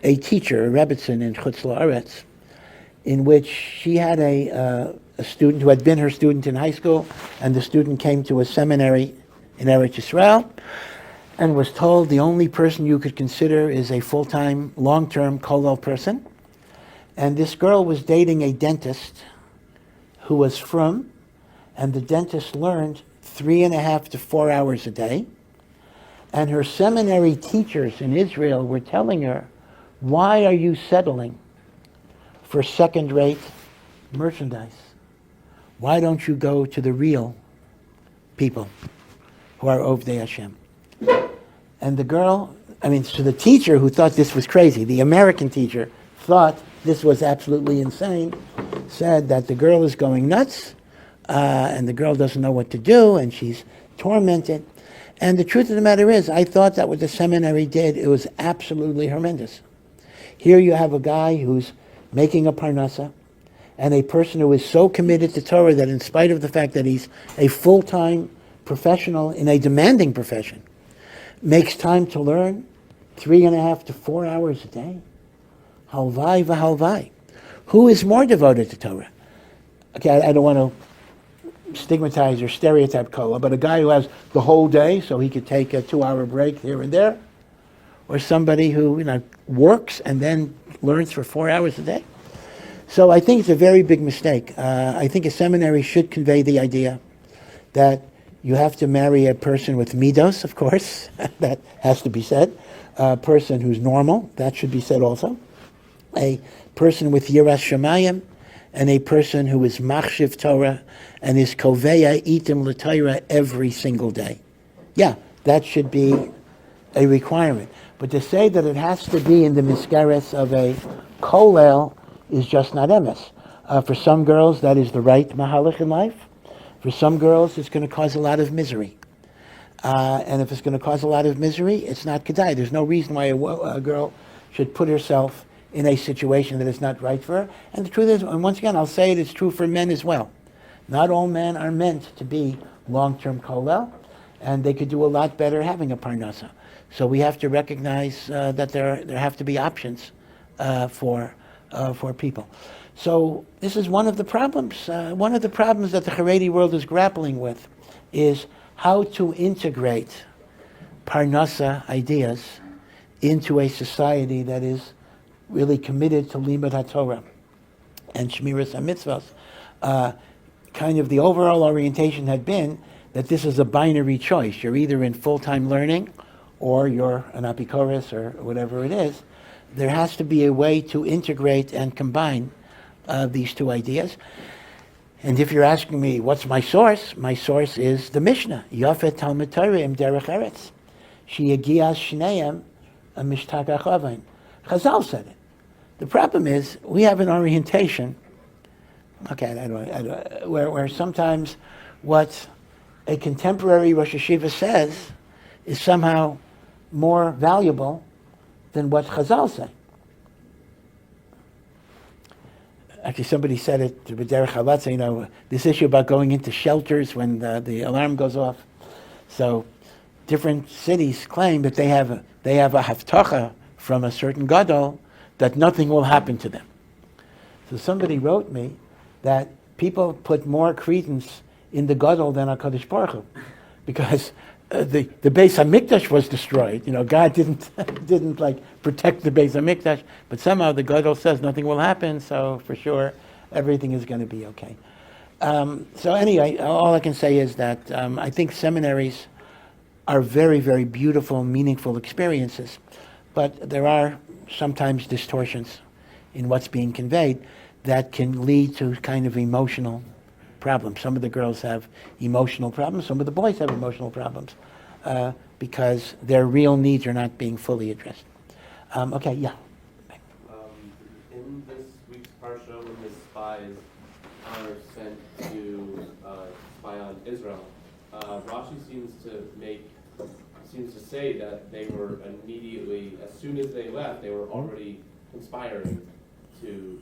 teacher, a rebbitzin in Chutz La'aretz, in which she had a student who had been her student in high school, and the student came to a seminary in Eretz Yisrael, and was told the only person you could consider is a full-time, long-term kollel person. And this girl was dating a dentist who was frum, and the dentist learned 3.5 to 4 hours a day. And her seminary teachers in Israel were telling her, why are you settling for second-rate merchandise? Why don't you go to the real people who are Ovdei Hashem? And the girl, so the teacher who thought this was crazy, the American teacher thought this was absolutely insane, said that the girl is going nuts, and the girl doesn't know what to do, and she's tormented. And the truth of the matter is, I thought that what the seminary did, it was absolutely horrendous. Here you have a guy who's making a parnasa, and a person who is so committed to Torah that in spite of the fact that he's a full-time professional in a demanding profession, makes time to learn 3.5 to 4 hours a day. Halvai v'halvai. Who is more devoted to Torah? Okay, I don't want to stigmatize or stereotype Kola, but a guy who has the whole day so he could take a 2-hour break here and there, or somebody who works and then learns for 4 hours a day. So I think it's a very big mistake. I think a seminary should convey the idea that You have to marry a person with midos, of course. That has to be said. A person who's normal. That should be said also. A person with yiras shamayim, and a person who is machshiv Torah and is koveya itim l'Torah every single day. Yeah, that should be a requirement. But to say that it has to be in the miskares of a kollel is just not emes. For some girls, that is the right mahalach in life. For some girls, it's going to cause a lot of misery. And if it's going to cause a lot of misery, it's not kedai. There's no reason why a girl should put herself in a situation that is not right for her. And the truth is, and once again, I'll say it's true for men as well. Not all men are meant to be long-term kollel, and they could do a lot better having a parnasa. So we have to recognize that there have to be options for people. So this is one of the problems. One of the problems that the Haredi world is grappling with is how to integrate parnasa ideas into a society that is really committed to limud haTorah and shmiras hamitzvos. Kind of the overall orientation had been that this is a binary choice. You're either in full-time learning or you're an apikoros or whatever it is. There has to be a way to integrate and combine these two ideas. And if you're asking me, what's my source is the Mishnah. Yafet Talmud Torah im derech eretz. Sheyagias shneim a mishtakach avain. Chazal said it. The problem is, we have an orientation, where sometimes what a contemporary Rosh Hashiva says is somehow more valuable than what Chazal say. Actually, somebody said it to B'derech Halatzah, this issue about going into shelters when the alarm goes off. So, different cities claim that they have a haftacha from a certain gadol that nothing will happen to them. So somebody wrote me that people put more credence in the gadol than HaKadosh Baruch Hu, because the Beis HaMikdash was destroyed. God didn't protect the Beis HaMikdash, but somehow the gadol says nothing will happen, so for sure everything is going to be okay. So anyway, all I can say is that I think seminaries are very, very beautiful, meaningful experiences, but there are sometimes distortions in what's being conveyed that can lead to kind of emotional problems. Some of the girls have emotional problems, some of the boys have emotional problems because their real needs are not being fully addressed. Okay, yeah. In this week's parsha, when the spies are sent to spy on Israel, Rashi seems to say that they were immediately, as soon as they left, they were already conspiring to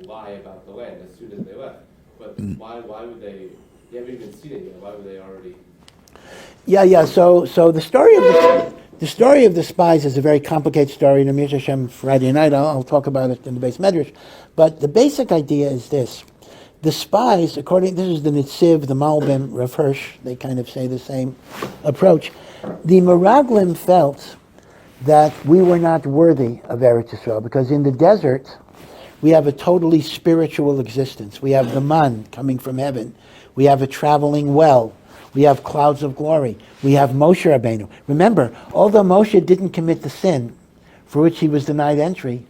lie about the land as soon as they left. But why would they? You haven't even seen it yet. Why would they already? Yeah. So the story of the spies is a very complicated story. And Amir Hashem Friday night, I'll talk about it in the base medrash. But the basic idea is this: the spies, this is the Nitziv, the Malbim, Rav Hirsch. They kind of say the same approach. The Meraglim felt that we were not worthy of Eretz Yisrael because in the desert we have a totally spiritual existence. We have the man coming from heaven. We have a traveling well. We have clouds of glory. We have Moshe Rabbeinu. Remember, although Moshe didn't commit the sin for which he was denied entry,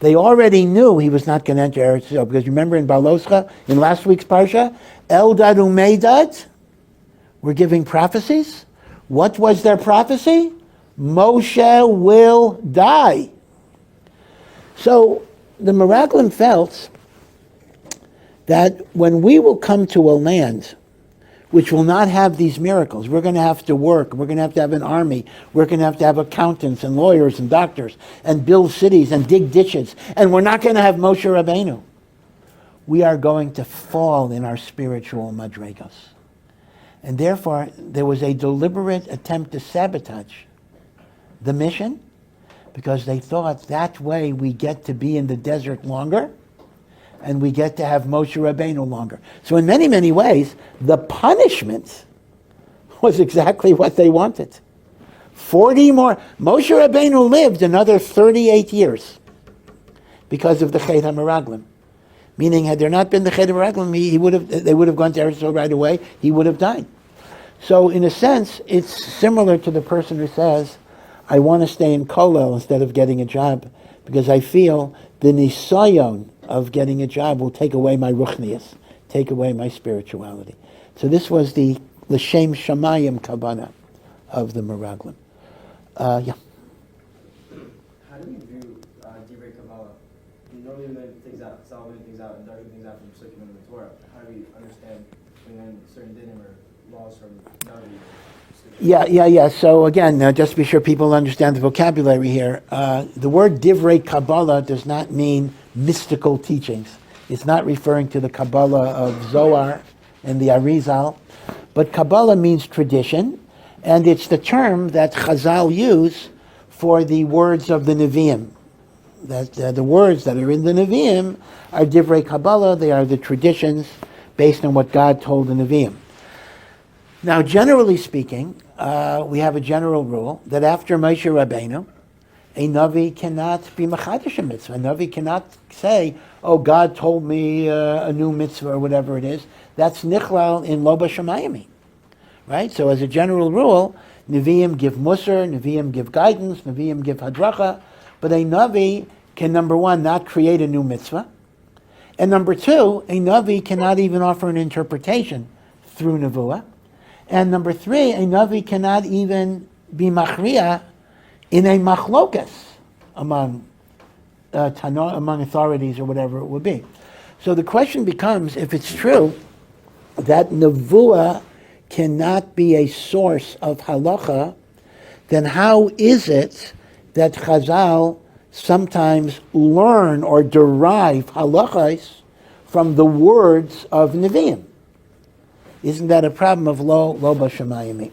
they already knew he was not going to enter Eretz Yisrael. Because remember in Baloscha, in last week's Parsha, Eldad Umeidad were giving prophecies. What was their prophecy? Moshe will die. So the Meraglim felt that when we will come to a land which will not have these miracles, we're going to have to work, we're going to have an army, we're going to have accountants and lawyers and doctors and build cities and dig ditches, and we're not going to have Moshe Rabbeinu. We are going to fall in our spiritual madregos. And therefore, there was a deliberate attempt to sabotage the mission, because they thought that way we get to be in the desert longer and we get to have Moshe Rabbeinu longer. So in many, many ways, the punishment was exactly what they wanted. 40 more. Moshe Rabbeinu lived another 38 years because of the Chet HaMeraglim. Meaning, had there not been the Chet HaMeraglim, they would have gone to Eretz Yisrael right away, he would have died. So in a sense, it's similar to the person who says, I want to stay in kollel instead of getting a job because I feel the nisayon of getting a job will take away my ruchnius, take away my spirituality. So this was the l'shem shamayim kavanah of the Meraglim. Yeah. How do you view divrei Kabbalah? You normally learn things out, solving things out, and darting things out from Psukim and the Torah. How do you understand when you learn certain dinim or laws from Navi? Yeah. So again, just to be sure people understand the vocabulary here, the word divrei Kabbalah does not mean mystical teachings. It's not referring to the Kabbalah of Zohar and the Arizal, but Kabbalah means tradition, and it's the term that Chazal use for the words of the Nevi'im. That the words that are in the Nevi'im are divrei Kabbalah. They are the traditions based on what God told the Nevi'im. Now, generally speaking, we have a general rule that after Moshe Rabbeinu, a Navi cannot be machadish a mitzvah. A Navi cannot say, oh, God told me a new mitzvah or whatever it is. That's nichlal in lo b'shamayim. Right? So as a general rule, Nevi'im give musar, Nevi'im give guidance, Nevi'im give hadracha, but a Navi can, number one, not create a new mitzvah, and number two, a Navi cannot even offer an interpretation through Nevuah, and number three, a Navi cannot even be machriya in a machlokas among authorities or whatever it would be. So the question becomes, if it's true that Nevuah cannot be a source of halacha, then how is it that Chazal sometimes learn or derive halachas from the words of Nevi'im? Isn't that a problem of lo b'shamayim?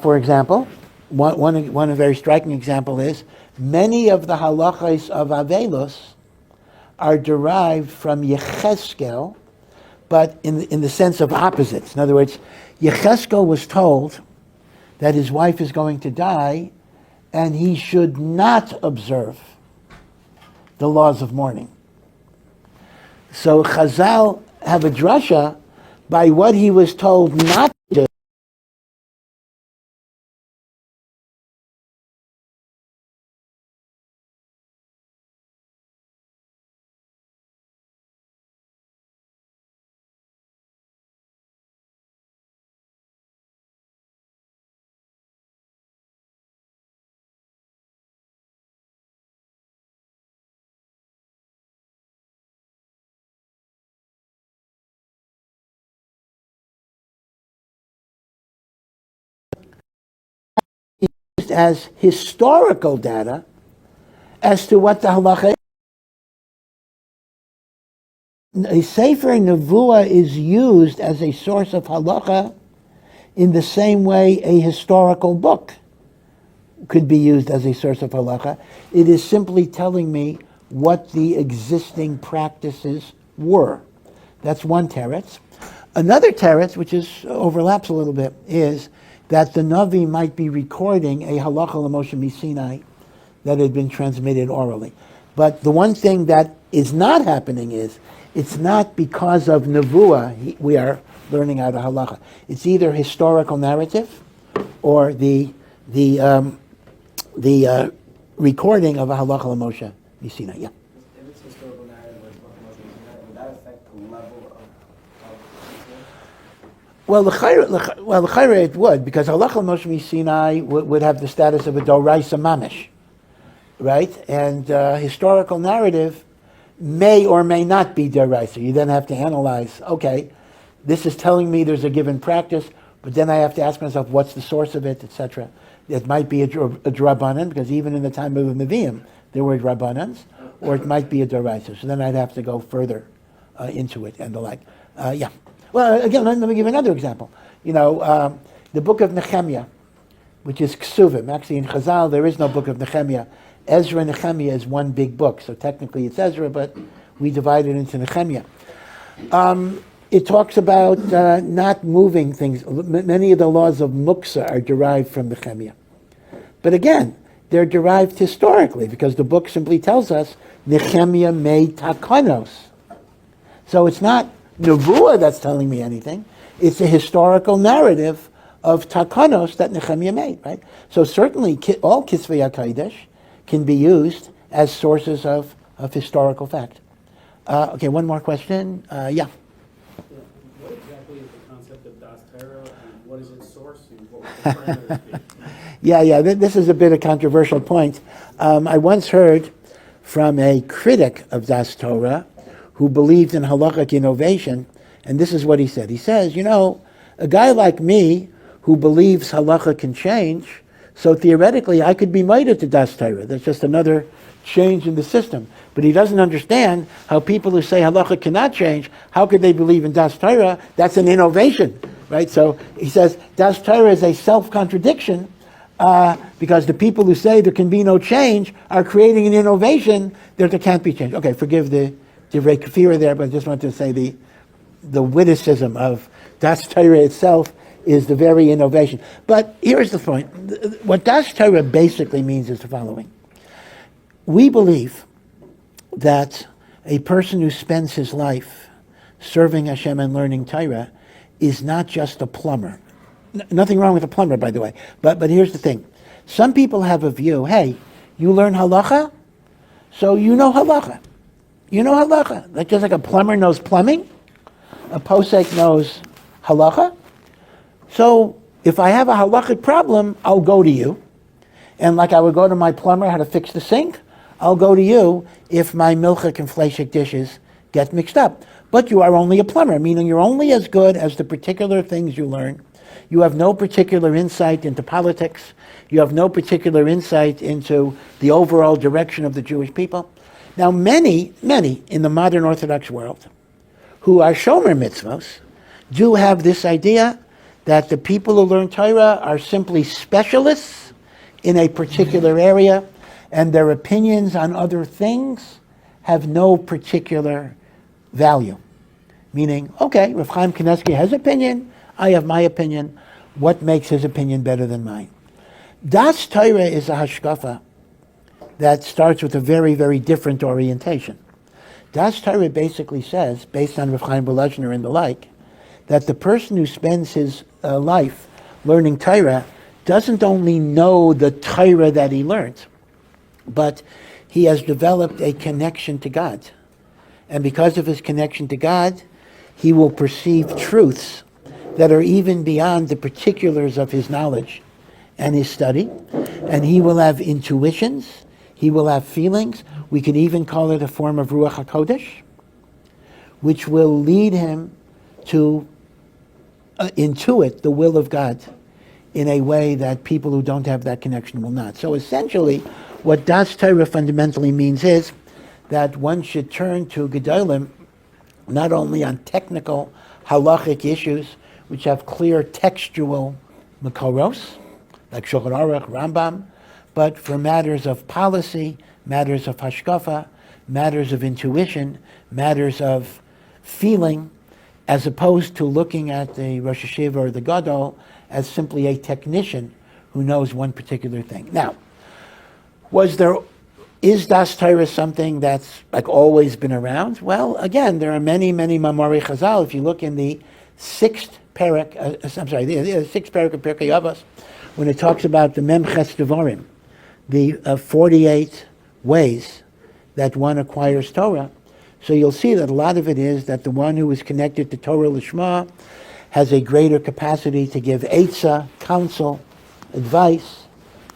For example, one very striking example is many of the halachas of Avelos are derived from Yecheskel, but in the sense of opposites. In other words, Yecheskel was told that his wife is going to die and he should not observe the laws of mourning. So Chazal have a drasha by what he was told not to do. As historical data as to what the halacha is. A Sefer Nevuah is used as a source of halacha in the same way a historical book could be used as a source of halacha. It is simply telling me what the existing practices were. That's one teretz. Another teretz, which overlaps a little bit, is that the Navi might be recording a halacha l'Moshe Sinai that had been transmitted orally. But the one thing that is not happening is, it's not because of Nevuah we are learning out a halacha. It's either historical narrative or the recording of a halacha l'Moshe Sinai. Yeah. If it's historical narrative or Moshe Sinai, would that affect the level of Well, the chayra it would, because halacha Moshe Sinai would have the status of a doraisa mamish, right? And historical narrative may or may not be doraisa. You then have to analyze, okay, this is telling me there's a given practice, but then I have to ask myself, what's the source of it, etc. It might be a drabanan, because even in the time of the Nevi'im, there were drabanans, or it might be a doraisa. So then I'd have to go further into it and the like. Yeah. Well, again, let me give another example. The book of Nehemiah, which is Ksuvim. Actually, in Chazal, there is no book of Nehemiah. Ezra and Nehemiah is one big book. So technically it's Ezra, but we divide it into Nehemiah. It talks about not moving things. Many of the laws of Muksa are derived from Nehemiah. But again, they're derived historically, because the book simply tells us Nehemiah made takanos. So it's not nevuah that's telling me anything. It's a historical narrative of takanos that Nehemiah made, right? So certainly all Kisvei HaKodesh can be used as sources of historical fact. Okay, one more question. Yeah. What exactly is the concept of Das Torah, and what is its source, and what would the parameters be? Yeah, this is a bit of a controversial point. I once heard from a critic of Das Torah who believed in halachic innovation, and this is what he said. He says, a guy like me who believes halacha can change, so theoretically I could be made to Das Torah. That's just another change in the system. But he doesn't understand how people who say halacha cannot change, how could they believe in Das Torah? That's an innovation, right? So he says Das Torah is a self-contradiction because the people who say there can be no change are creating an innovation that there can't be change. Okay, forgive the kafira there, but I just wanted to say the witticism of Das Torah itself is the very innovation. But here's the point. What Das Torah basically means is the following. We believe that a person who spends his life serving Hashem and learning Torah is not just a plumber. Nothing wrong with a plumber, by the way. But here's the thing. Some people have a view, hey, you learn halacha, so you know halacha. You know halacha. Like just like a plumber knows plumbing, a posek knows halacha. So if I have a halachic problem, I'll go to you. And like I would go to my plumber how to fix the sink, I'll go to you if my milchik and fleishik dishes get mixed up. But you are only a plumber, meaning you're only as good as the particular things you learn. You have no particular insight into politics. You have no particular insight into the overall direction of the Jewish people. Now, many in the modern Orthodox world who are shomer mitzvos do have this idea that the people who learn Torah are simply specialists in a particular area, and their opinions on other things have no particular value. Meaning, okay, Rav Chaim Kanievsky has opinion, I have my opinion. What makes his opinion better than mine? Das Torah is a hashkafa that starts with a very, very different orientation. Das Torah basically says, based on Rav Chaim Volozhiner and the like, that the person who spends his life learning Torah doesn't only know the Torah that he learned, but he has developed a connection to God. And because of his connection to God, he will perceive truths that are even beyond the particulars of his knowledge and his study. And he will have intuitions, he will have feelings. We could even call it a form of Ruach HaKodesh, which will lead him to intuit the will of God in a way that people who don't have that connection will not. So essentially, what Das Torah fundamentally means is that one should turn to Gedolim not only on technical halachic issues, which have clear textual makoros, like Shulchan Aruch, Rambam, but for matters of policy, matters of hashkafa, matters of intuition, matters of feeling, as opposed to looking at the Rosh Hashiva or the Gadol as simply a technician who knows one particular thing. Now, is Das Torah something that's like always been around? Well, again, there are many, many Mamori Chazal. If you look in the sixth parak, the sixth parak of Pirkei Avos, when it talks about the Memches Devarim, the 48 ways that one acquires Torah, so you'll see that a lot of it is that the one who is connected to Torah Lishma has a greater capacity to give eitzah, counsel, advice,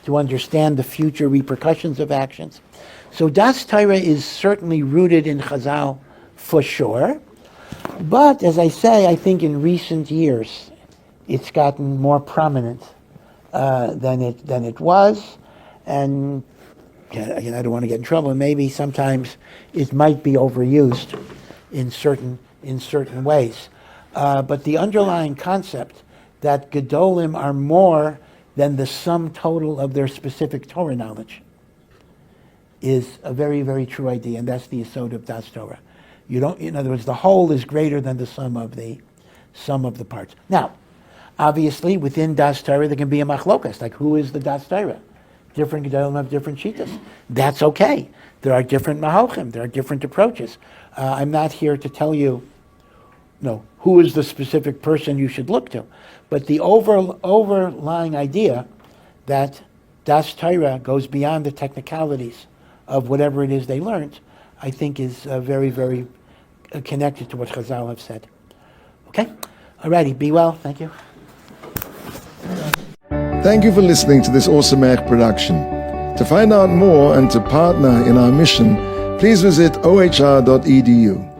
to understand the future repercussions of actions. So Das Torah is certainly rooted in Chazal for sure. But as I say, I think in recent years it's gotten more prominent than it was. And again, I don't want to get in trouble. Maybe sometimes it might be overused in certain ways. But the underlying concept that Gedolim are more than the sum total of their specific Torah knowledge is a very, very true idea, and that's the yesod of Das Torah. In other words, the whole is greater than the sum of the parts. Now, obviously, within Das Torah there can be a machlokas, like who is the Das Torah? Different Gedolim have different shitas. That's okay. There are different mahochim. There are different approaches. I'm not here to tell you who is the specific person you should look to. But the overlying idea that Das Torah goes beyond the technicalities of whatever it is they learned, I think is very, very connected to what Chazal have said. Okay? Alrighty, be well. Thank you. Thank you for listening to this Ohr Somayach production. To find out more and to partner in our mission, please visit ohr.edu.